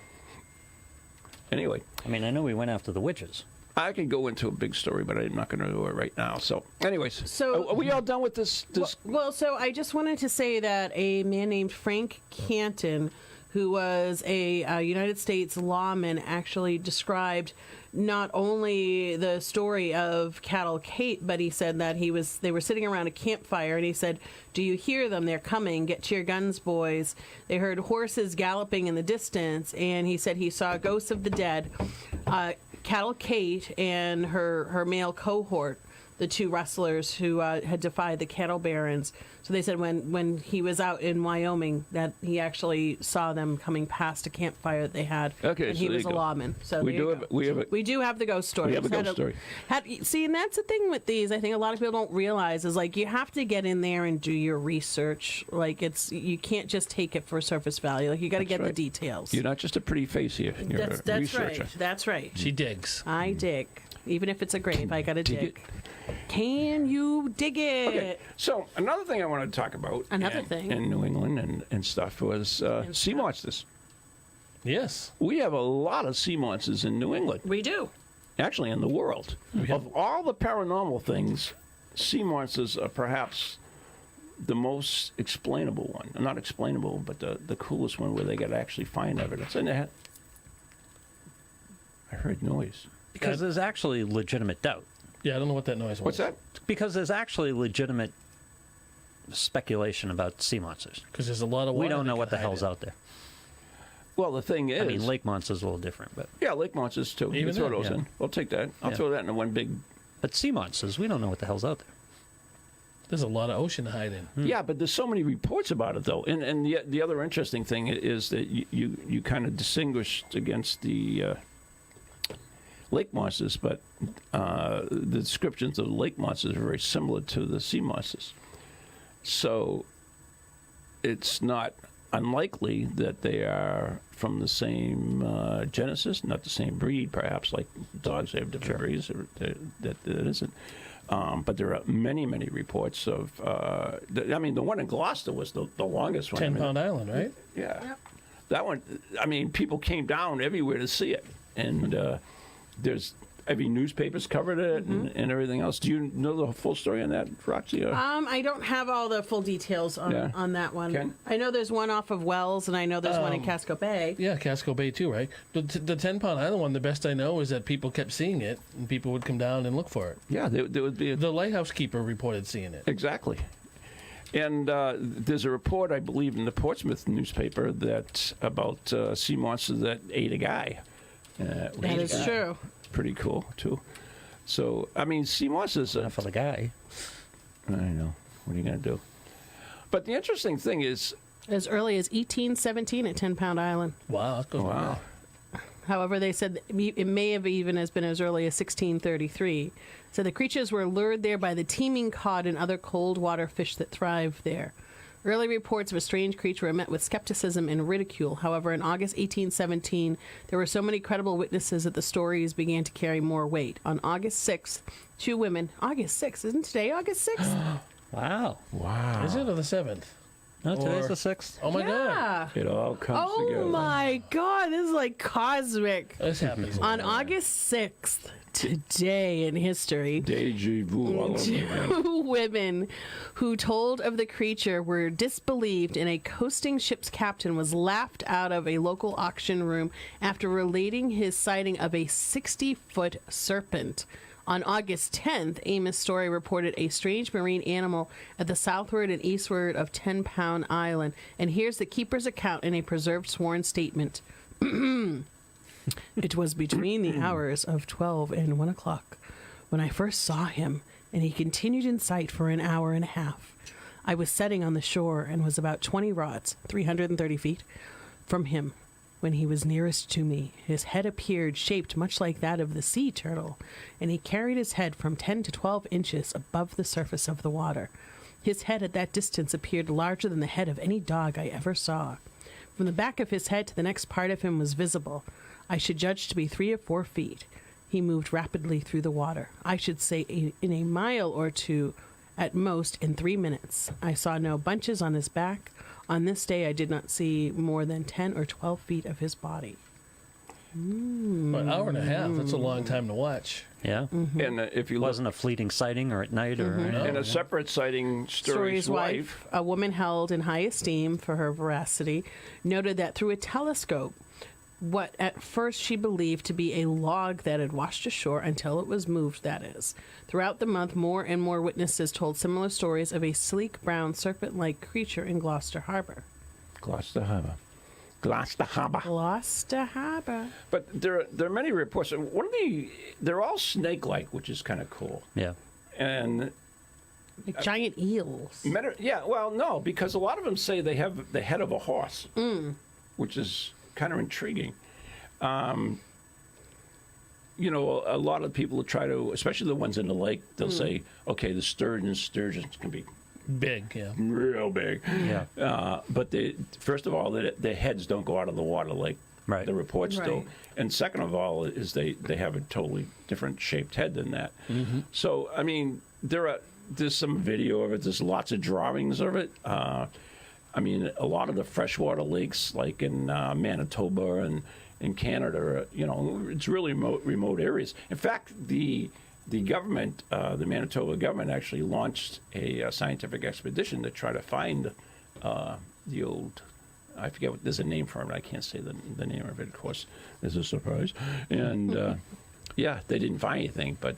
Anyway. I mean, I know we went after the witches. I could go into a big story, but I'm not going to do it right now. So, anyways. So- are we all done with this? Well, so I just wanted to say that a man named Frank Canton, who was a United States lawman, actually described not only the story of Cattle Kate, but he said that they were sitting around a campfire, and he said, "Do you hear them? They're coming. Get to your guns, boys." They heard horses galloping in the distance, and he said he saw ghosts of the dead. Cattle Kate and her male cohort, the two wrestlers who had defied the cattle barons. So they said when he was out in Wyoming that he actually saw them coming past a campfire that they had. Okay, and so he there was you a go. lawman. So We there do you have- go. we have a- We do have the ghost story. We have a ghost story. See, and that's the thing with these. I think a lot of people don't realize is like you have to get in there and do your research. Like you can't just take it for surface value. Like you got to get right. the details. You're not just a pretty face here. You're a That's researcher. right. That's right. She digs. I dig. Even if it's a grave, I got to dig dig. Can you dig it? Okay, so another thing I wanted to talk about Another thing. in New England and stuff was sea monsters. Yes. We have a lot of sea monsters in New England, We do. actually in the world. Of all the paranormal things, sea monsters are perhaps the most explainable one. Not explainable, but the coolest one where they got to actually find evidence. And I heard noise. Because there's actually legitimate doubt. Yeah, I don't know what that noise was. What's that? Because there's actually legitimate speculation about sea monsters. Because there's a lot of water We don't know they what the can hide hell's in. out there. Well, the thing is... I mean, lake monsters are a little different, but lake monsters, too. You Even can throw then, those yeah. in. We'll take that. I'll Yeah. throw that in one big... sea monsters, we don't know what the hell's out there. There's a lot of ocean to hide in. Yeah, but there's so many reports about it, though. And the other interesting thing is that you kind of distinguished against the lake monsters, but the descriptions of the lake monsters are very similar to the sea monsters. So it's not unlikely that they are from the same genesis, not the same breed, perhaps, like dogs have different breeds, that isn't. But there are many, many reports of. I mean, the one in Gloucester was the longest one. 10-Pound Island, right? Yeah. Yep. That one. I mean, people came down everywhere to see it, and there's every newspaper's covered it and everything else. Do you know the full story on that, Roxie? I don't have all the full details on that one. Ken? I know there's one off of Wells, and I know there's one in Casco Bay. Yeah, Casco Bay too, right? The 10-Pound Island one, the best I know is that people kept seeing it, and people would come down and look for it. Yeah, there would be The lighthouse keeper reported seeing it. exactly. And there's a report, I believe, in the Portsmouth newspaper that about sea monsters that ate a guy. That is true. Pretty cool too. So I mean, sea monsters. Not for the guy. I know. What are you going to do? But the interesting thing is, As early as 1817 at 10-Pound Island. Wow, that goes wow. However, they said it may have even as been as early as 1633. So the creatures were lured there by the teeming cod and other cold water fish that thrive there. Early reports of a strange creature were met with skepticism and ridicule. However, in August 1817, there were so many credible witnesses that the stories began to carry more weight. On August 6th, two women... August 6th? Isn't today August 6th? Wow. Wow. Is it or the 7th? No, today's Or- the 6th. Oh my God. Yeah. It all comes together. Oh my God, this is like cosmic. This happens. On August 6th, today in history, Deja vu all over again. two women who told of the creature were disbelieved, and a coasting ship's captain was laughed out of a local auction room after relating his sighting of a 60-foot serpent. On August 10th, Amos Story reported a strange marine animal at the southward and eastward of 10-Pound Island. And here's the keeper's account in a preserved sworn statement. It was between the hours of 12 and 1 o'clock when I first saw him, and he continued in sight for an hour and a half. I was setting on the shore and was about 20 rods, 330 feet, from him. When he was nearest to me, his head appeared shaped much like that of the sea turtle, and he carried his head from 10 to 12 inches above the surface of the water. His head at that distance appeared larger than the head of any dog I ever saw. From the back of his head to the next part of him was visible. I should judge to be 3 or 4 feet. He moved rapidly through the water. I should say in a mile or two, at most in 3 minutes. I saw no bunches on his back. On this day, I did not see more than 10 or 12 feet of his body. An hour and a half. That's a long time to watch. Yeah. And if you look, Wasn't a fleeting sighting or at night or anything. and a separate sighting, Story's wife, a woman held in high esteem for her veracity, noted that through a telescope, what at first she believed to be a log that had washed ashore until it was moved, that is. Throughout the month, more and more witnesses told similar stories of a sleek brown serpent-like creature in Gloucester Harbor. Gloucester Harbor. Gloucester Harbor. Gloucester Harbor. But there are many reports. They're all snake-like, which is kind of cool. Yeah. And Like giant eels. no, because a lot of them say they have the head of a horse, which is kind of intriguing. A lot of people try to, especially the ones in the lake, they'll say, okay, the sturgeons can be Big, yeah. real big. Yeah. But first of all, their heads don't go out of the water like Right. the reports do. Right. And second of all, is they have a totally different shaped head than that. So, I mean, there's some video of it. There's lots of drawings of it. I mean, a lot of the freshwater lakes, like in Manitoba and in Canada, it's really remote areas. In fact, the government, the Manitoba government, actually launched a scientific expedition to try to find the old. I forget what. There's a name for it. I can't say the name of it. Of course, there's a surprise. And yeah, they didn't find anything, but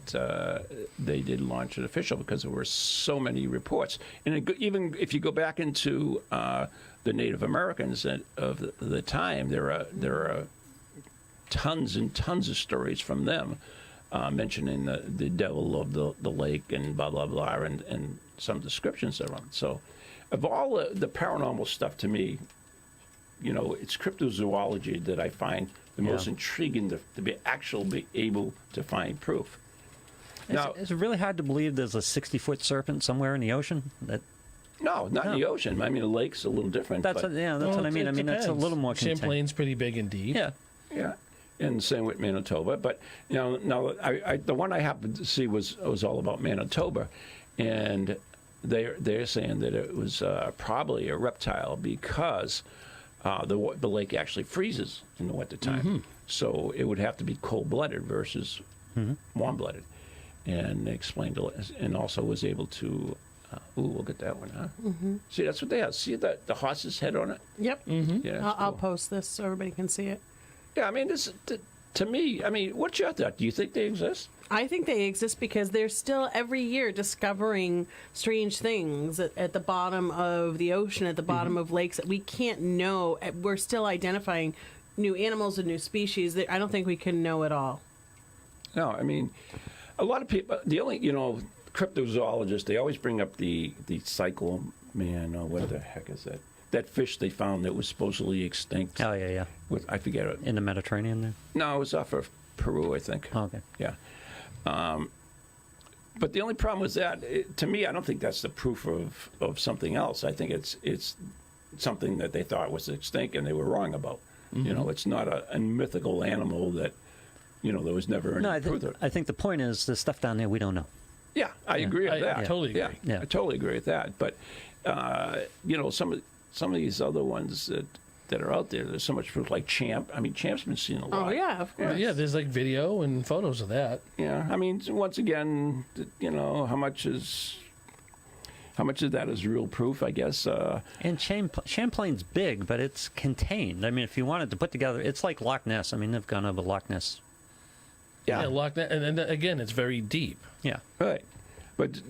they did launch it official because there were so many reports. And even if you go back into the Native Americans of the time, there are tons and tons of stories from them mentioning the devil of the lake and blah, blah, blah, and some descriptions of them. So of all the paranormal stuff, to me, it's cryptozoology that I find the most intriguing to be able to find proof. Now, Is it really hard to believe there's a 60-foot serpent somewhere in the ocean? no, not in the ocean. I mean, the lake's a little different. That's what I mean. I mean, that's a little more contained. Champlain's pretty big and deep. Yeah. Yeah, and same with Manitoba. But now the one I happened to see was all about Manitoba, and they're saying that it was probably a reptile because the lake actually freezes in the winter time, so it would have to be cold-blooded versus warm-blooded. And they explained it, and also was able to. We'll get that one, huh? See, that's what they have. See the horse's head on it. Yep. Yeah, I'll post this so everybody can see it. Yeah, I mean, to me, what's your thought? Do you think they exist? I think they exist because they're still every year discovering strange things at the bottom of the ocean, at the bottom of lakes that we can't know. We're still identifying new animals and new species. I don't think we can know it all. No, I mean, a lot of people, the only, cryptozoologists, they always bring up the cyclamen, or what the heck is that? That fish they found that was supposedly extinct. Oh, yeah. I forget it. In the Mediterranean there? No, it was off of Peru, I think. Oh, okay. Yeah. But the only problem was that, to me, I don't think that's the proof of something else. I think it's something that they thought was extinct and they were wrong about. It's not a mythical animal that, there was never any proof of it. I think the point is the stuff down there we don't know. Yeah, I agree with that. I totally agree. Yeah. I totally agree with that. But, some of these other ones that are out there, there's so much proof, like Champ. I mean, Champ's been seen a lot. Oh, yeah, of course. Yeah, there's like video and photos of that. Yeah, I mean, once again, how much of that is real proof, I guess. And Champlain's big, but it's contained. I mean, if you wanted to put together, it's like Loch Ness. I mean, they've gone over Loch Ness. Yeah, Loch Ness, and again, it's very deep. Yeah. right. But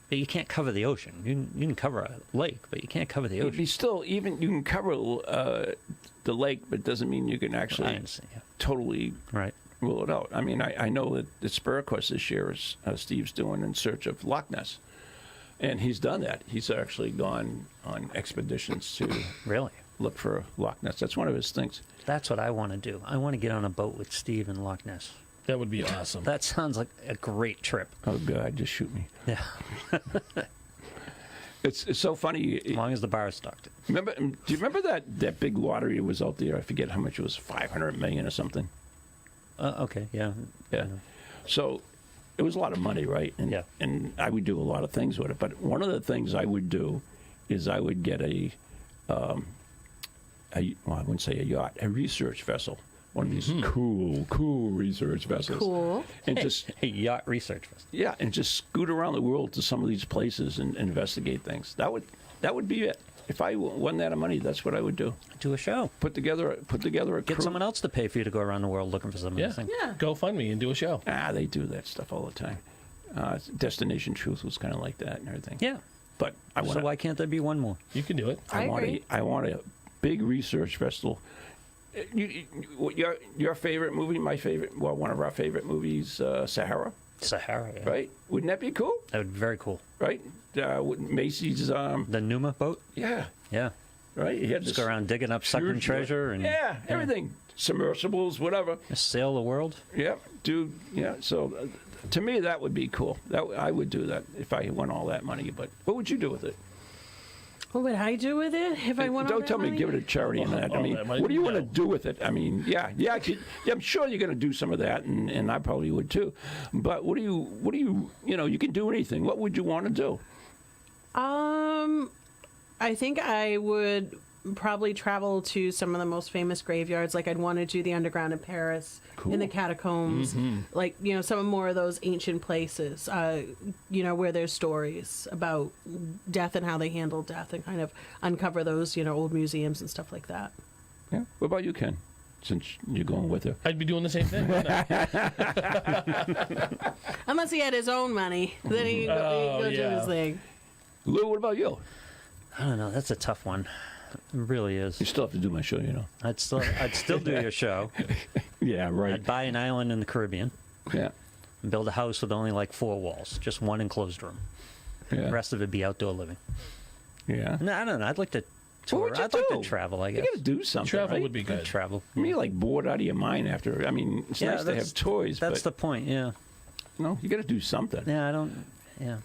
But you can't cover the ocean. You can cover a lake, but you can't cover the ocean. you can cover the lake, but it doesn't mean you can actually totally Right. rule it out. I mean, I know that the Spur Quest this year is Steve's doing in search of Loch Ness, and he's done that. He's actually gone on expeditions to Really? look for Loch Ness. That's one of his things. That's what I want to do. I want to get on a boat with Steve in Loch Ness. That would be awesome. That sounds like a great trip. Oh, God, just shoot me. Yeah. It's so funny. As long as the bar is stocked. Do you remember that big lottery that was out there? I forget how much it was, 500 million or something. Okay, yeah. Yeah. So it was a lot of money, right? And, Yeah. And I would do a lot of things with it. But one of the things I would do is I would get well, I wouldn't say a yacht, a research vessel. One of these cool research vessels. Cool. And just A yacht research festival. yeah, and just scoot around the world to some of these places and investigate things. That would be it. If I won that money, that's what I would do. Do a show. Put together a Get crew. someone else to pay for you to go around the world looking for some of Yeah. these things. Yeah. Go fund me and do a show. They do that stuff all the time. Destination Truth was kind of like that and everything. Yeah. But I want So why can't there be one more? You can do it. I agree. I want a big research festival. Your favorite movie, my favorite, well, one of our favorite movies, Sahara, Sahara, yeah. right? Wouldn't that be cool? That would be very cool. Right? Macy's, The Numa boat? yeah, Yeah. right? You had Just this go around digging up sucking huge- treasure and yeah, everything, submersibles, whatever. just sail the world. Yeah, So to me, that would be cool. I would do that if I won all that money. But what would you do with it? What would I do with it if I won all Don't that tell me money? give it to charity and that. I all mean, that money, what do you want to no. do with it? I mean, yeah, I'm sure you're going to do some of that, and I probably would too. But what do you you can do anything. What would you want to do? I think I would probably travel to some of the most famous graveyards. Like I'd want to do the underground in Paris, in the catacombs, like some more of those ancient places. Where there's stories about death and how they handle death, and kind of uncover those old museums and stuff like that. Yeah. What about you, Ken? Since you're going with her. I'd be doing the same thing. wouldn't I? Unless he had his own money, then he could go do yeah. his thing. Lou, what about you? I don't know. That's a tough one. It really is. You still have to do my show, I'd still do your show. Yeah, right. I'd buy an island in the Caribbean Yeah. and build a house with only like 4 walls, just one enclosed room. Yeah. The rest of it be outdoor living. Yeah. No, I don't know. I'd like to tour. would you I'd like to do? travel, I You guess. got to do something. Travel right? would be I'd good. travel. I mean, you're like bored out of your mind after. I mean, it's nice to have toys, That's but the point, yeah. you got to do something. Yeah, I don't. Yeah.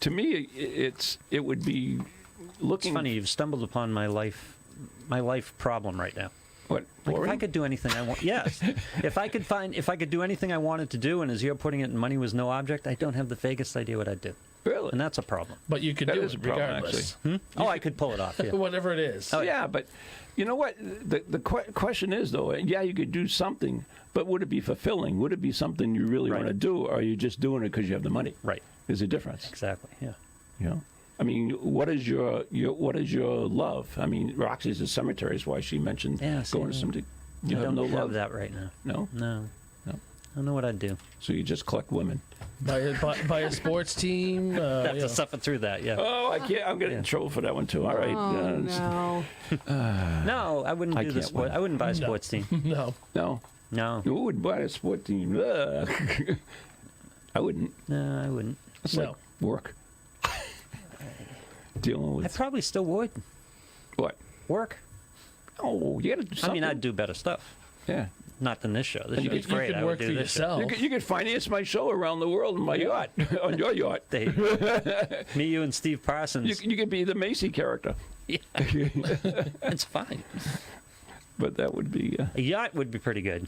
To me, it would be looking. It's funny, you've stumbled upon my life problem right now. What? Like if Boring? I could do anything I want, yes. if I could do anything I wanted to do, and as you're putting it, money was no object, I don't have the vaguest idea what I'd do, Really? and that's a problem. But you could That do is it a problem, regardless. Oh, I could pull it off. Yeah. Whatever it is. Yeah, but you know what? The question is though. Yeah, you could do something, but would it be fulfilling? Would it be something you really Right. want to do, or are you just doing it because you have the money? Right. There's a difference. Exactly. Yeah. I mean, what is your love? I mean, Roxie's a cemetery is why she mentioned Yeah, see, going to something. You I have don't no have love. that right now. No. No. No. I don't know what I'd do. So you just collect women. Buy a sports team. Have to suffer through that. Yeah. Oh, I can't. I'm getting in trouble for that one too. All right. Oh no! No, I wouldn't I do the can't sport. win. I wouldn't buy a sports team. No. No. No. Who would buy a sport team? Ugh. I wouldn't. No, I wouldn't. It's No. like work. Dealing I with probably still would what? work. Oh, you got to do I something. mean, I'd do better stuff. Yeah. Not than this show. This you show's could- You great. could I would work do for this show. yourself. You could finance my show around the world on my yacht, on your yacht. Me, you, and Steve Parsons. You could be the Macy character. It's fine. But that would be A yacht would be pretty good.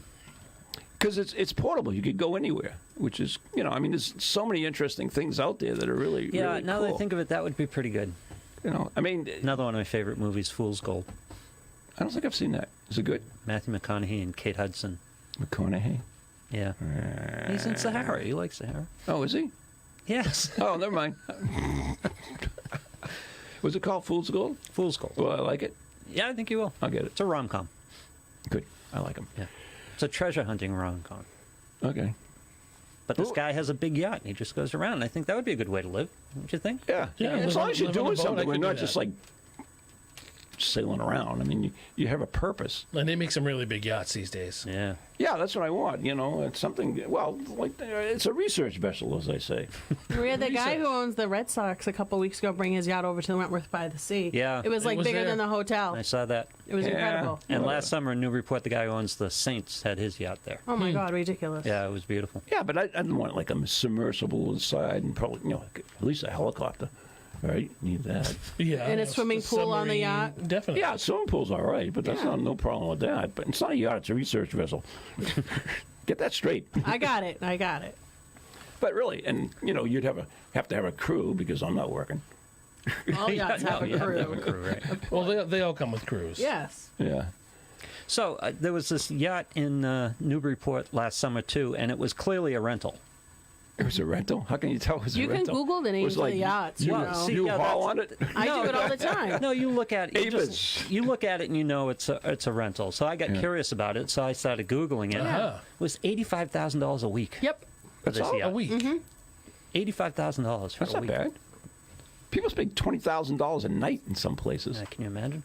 because it's portable. You could go anywhere, which is I mean, there's so many interesting things out there that are really Yeah, really now cool. that I think of it, that would be pretty good. I mean, Another one of my favorite movies, Fool's Gold. I don't think I've seen that. Is it good? Matthew McConaughey and Kate Hudson. McConaughey. Yeah. He's in Sahara. You like Sahara? Oh, is he? Yes. Oh, never mind. Was it called Fool's Gold? Fool's Gold. Well, I like it. Yeah, I think you will. I'll get it. It's a rom-com. Good. I like him. Yeah. It's a treasure hunting rom-com. Okay. But this Ooh. guy has a big yacht, and he just goes around. I think that would be a good way to live. Don't you think? Yeah. Yeah, as live long on- as you're live on doing a boat, I something, we're could do not that. just like sailing around. I mean, you have a purpose. And they make some really big yachts these days. Yeah. Yeah, that's what I want. It's something. Well, like it's a research vessel, as I say. We had the guy who owns the Red Sox a couple weeks ago bring his yacht over to Wentworth by the Sea. Yeah. It was like was bigger there. than the hotel. I saw that. It was incredible. And last summer in Newburyport, the guy who owns the Saints had his yacht there. Oh my God, ridiculous. Yeah, it was beautiful. Yeah, but I didn't want like a submersible inside, and probably at least a helicopter. Right, need that. Yeah. And a swimming pool on the yacht? Definitely. Yeah, swimming pool's all right, but that's no problem with that. But it's not a yacht; it's a research vessel. Get that straight. I got it. But really, and you'd have to have a crew because I'm not working. All yachts have a crew. Have a crew, right? Well, they all come with crews. Yes. Yeah. So there was this yacht in Newburyport last summer too, and it was clearly a rental. It was a rental? How can you tell it was a You can rental? Google the It names was of like the yachts. You, You know. you Yeah, haul on it? I do it all the time. No, you look at it. Avis. You look at it and you know it's a rental. So I got curious about it, so I started Googling it. Uh-huh. It was $85,000 a week. Yep. For this all? yacht. A week. $85,000 for That's a not week. bad. People spend $20,000 a night in some places. Can you imagine?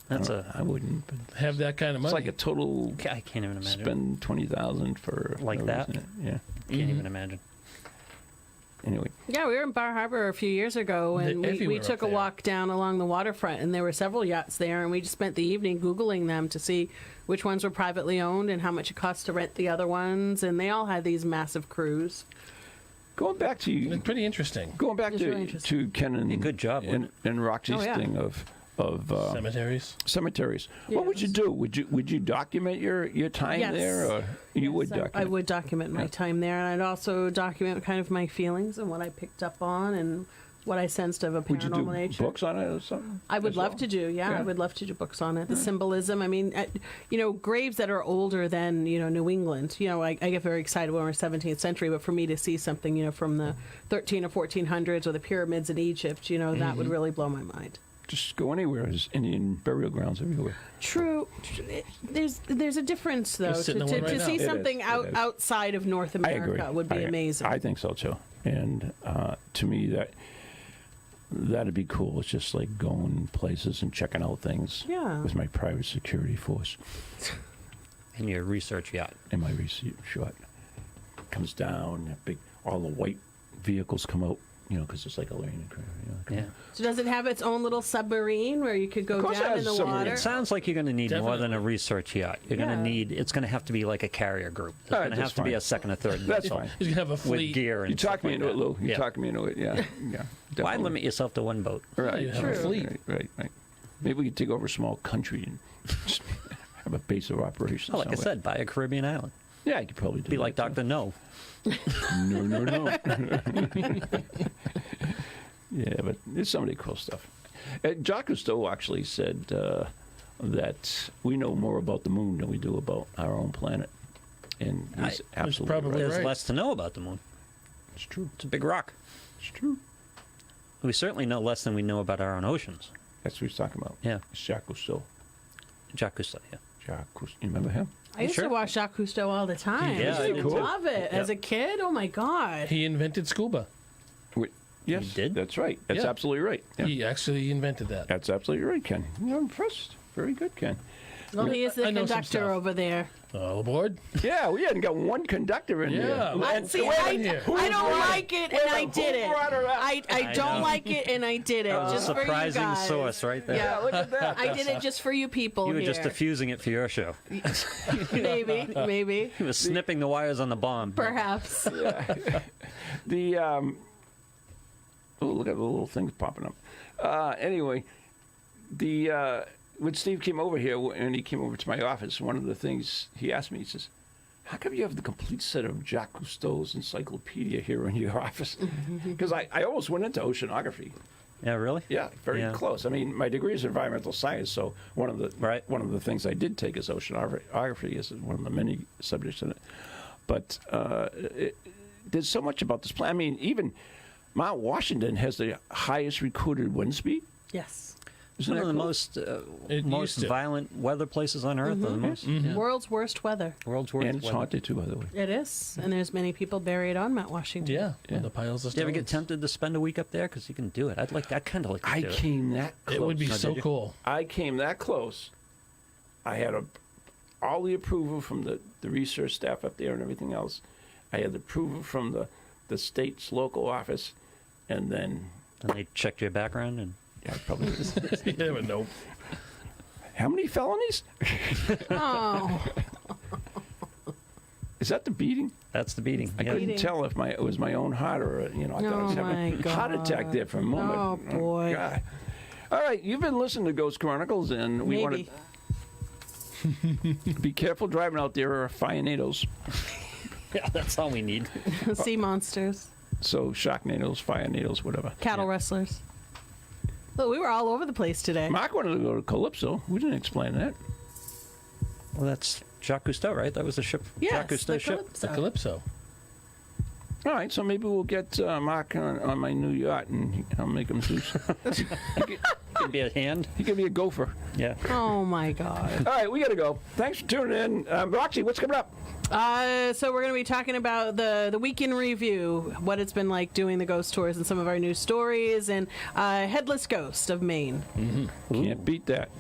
That's I wouldn't. But Have that kind of money. it's like a total I can't even imagine. spend $20,000 for Like no that? reason. Yeah. Can't even imagine. Anyway, Yeah, we were in Bar Harbor a few years ago, and They're we everywhere took up a there. walk down along the waterfront, and there were several yachts there, and we just spent the evening Googling them to see which ones were privately owned and how much it cost to rent the other ones, and they all had these massive crews. going back to It's pretty interesting. going back It's really to interesting. Ken and A good job, and, wouldn't Roxy's Oh, yeah. thing of Cemeteries. cemeteries. What would you do? Would you document your time Yes. there, or you would So document? I would document my time there, and I'd also document kind of my feelings and what I picked up on and what I sensed of a Would you do paranormal nature. books on it or something? I would as love well? to do, yeah, Yeah. I would love to do books on it. The symbolism, I mean, graves that are older than, New England, I get very excited when we're 17th century, but for me to see something, from the 13 or 1400s or the pyramids in Egypt, that would really blow my mind. Just go anywhere. There's Indian burial grounds everywhere. True. There's a difference, though. You're sitting in one right To now. see It something is, it is. outside of North I agree. America would be amazing. I think so too. And to me, that'd be cool. It's just like going places and checking out things. Yeah. With my private security force In your research yacht. and my research shot comes down. All the white vehicles come out. Because it's like a lane. Yeah. So does it have its own little submarine where you could go Of course it down has in the a submarine. water? It sounds like you're going to need more than a Definitely. research yacht. You're going Yeah. to need. It's going to have to be like a carrier group. There's going to that's have to be fine. a second or third That's vessel fine. He's gonna have a with fleet. gear and You stuff talked me like into that. it, Lou. You Yeah. talked me into it. Yeah. Yeah. Why definitely. limit yourself to one boat? Right. You have a fleet. Right. Maybe we could take over a small country and just have a base of operations. Oh, like I somewhere. said, buy a Caribbean island. Yeah, you could probably do Be like that, Dr. No. No. Yeah, but there's some of the cool stuff. Jacques Cousteau actually said that we know more about the moon than we do about our own planet. And he's absolutely probably right. There's right. less to know about the moon. It's true. It's a big rock. It's true. We certainly know less than we know about our own oceans. That's what he's talking about. Yeah. It's Jacques Cousteau. Jacques Cousteau, yeah. Jacques Cousteau. You remember him? I used Sure. to watch Jacques Cousteau all the time. Yeah, I I used did to too. love it. As a kid, oh my God. He invented scuba. Yes. He did? That's right. That's Yeah. absolutely right. Yeah. He actually invented that. That's absolutely right, Ken. You're impressed. Very good, Ken. Well, he is the I know some conductor stuff. over there. All aboard. Yeah, we hadn't got one conductor in Yeah. here. I don't like it, and I did it. brought her up? I don't like it, and I did it. That was just a for you surprising guys. source right there. Yeah, Look at that. I did it just for you people You were here. just diffusing it for your show. maybe, He was snipping the wires on the bomb. perhaps. The oh, look at the little things popping up. Anyway, when Steve came over here and he came over to my office, one of the things he asked me, he says, "How come you have the complete set of Jacques Cousteau's encyclopedia here in your office?" Because I almost went into oceanography. Yeah, really? Yeah, very Yeah. close. I mean, my degree is environmental science, so one of the things I did take is oceanography is one of the many subjects in it. But there's so much about this planet. I mean, even Mount Washington has the highest recorded wind speed. Yes. Isn't One of that the close? most used to. violent weather places on Earth. The most yeah. World's worst weather. World's worst And it's weather. haunted too, by the way. It is, and there's many people buried on Mount Washington. Yeah, Yeah. the piles of Do you ever get stones. tempted to spend a week up there? Because you can do it. I'd kind of like to I do it. came that close. It would be Oh, so did you? cool. I came that close. I had all the approval from the research staff up there and everything else. I had the approval from the state's local office, and then And they checked your background and. yeah, probably. You never know. How many felonies? Oh, Is that the beating? That's the beating. I Yeah. couldn't tell if it was my own heart or I thought I was Oh, having my a heart attack there for a moment. Oh, boy. God. All right, you've been listening to Ghost Chronicles, and we want maybe. to be careful driving out there. Are firenadoes, Yeah, that's all we need. Sea monsters, so shocknadoes, firenadoes, whatever. cattle wrestlers. Look, we were all over the place today. Mark wanted to go to Calypso. We didn't explain that. Well, that's Jacques Cousteau, right? That was the ship. Jacques Yes, the Cousteau's ship. Calypso. The Calypso. All right, so maybe we'll get Mark on my new yacht, and I'll make him do. Could be a hand. He could be a gopher. Yeah. Oh my God. All right, we got to go. Thanks for tuning in. Roxie, what's coming up? So we're going to be talking about the week in review, what it's been like doing the ghost tours, and some of our news stories, and Headless Ghost of Maine. Can't beat that.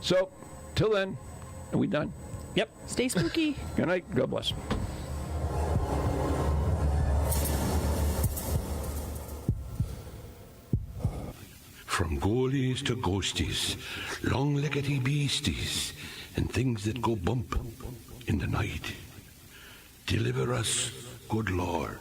So, till then, are we done? Yep. Stay spooky. Good night. God bless. From ghoulies to ghosties, long-leggedy beasties, and things that go bump in the night. Deliver us, good Lord.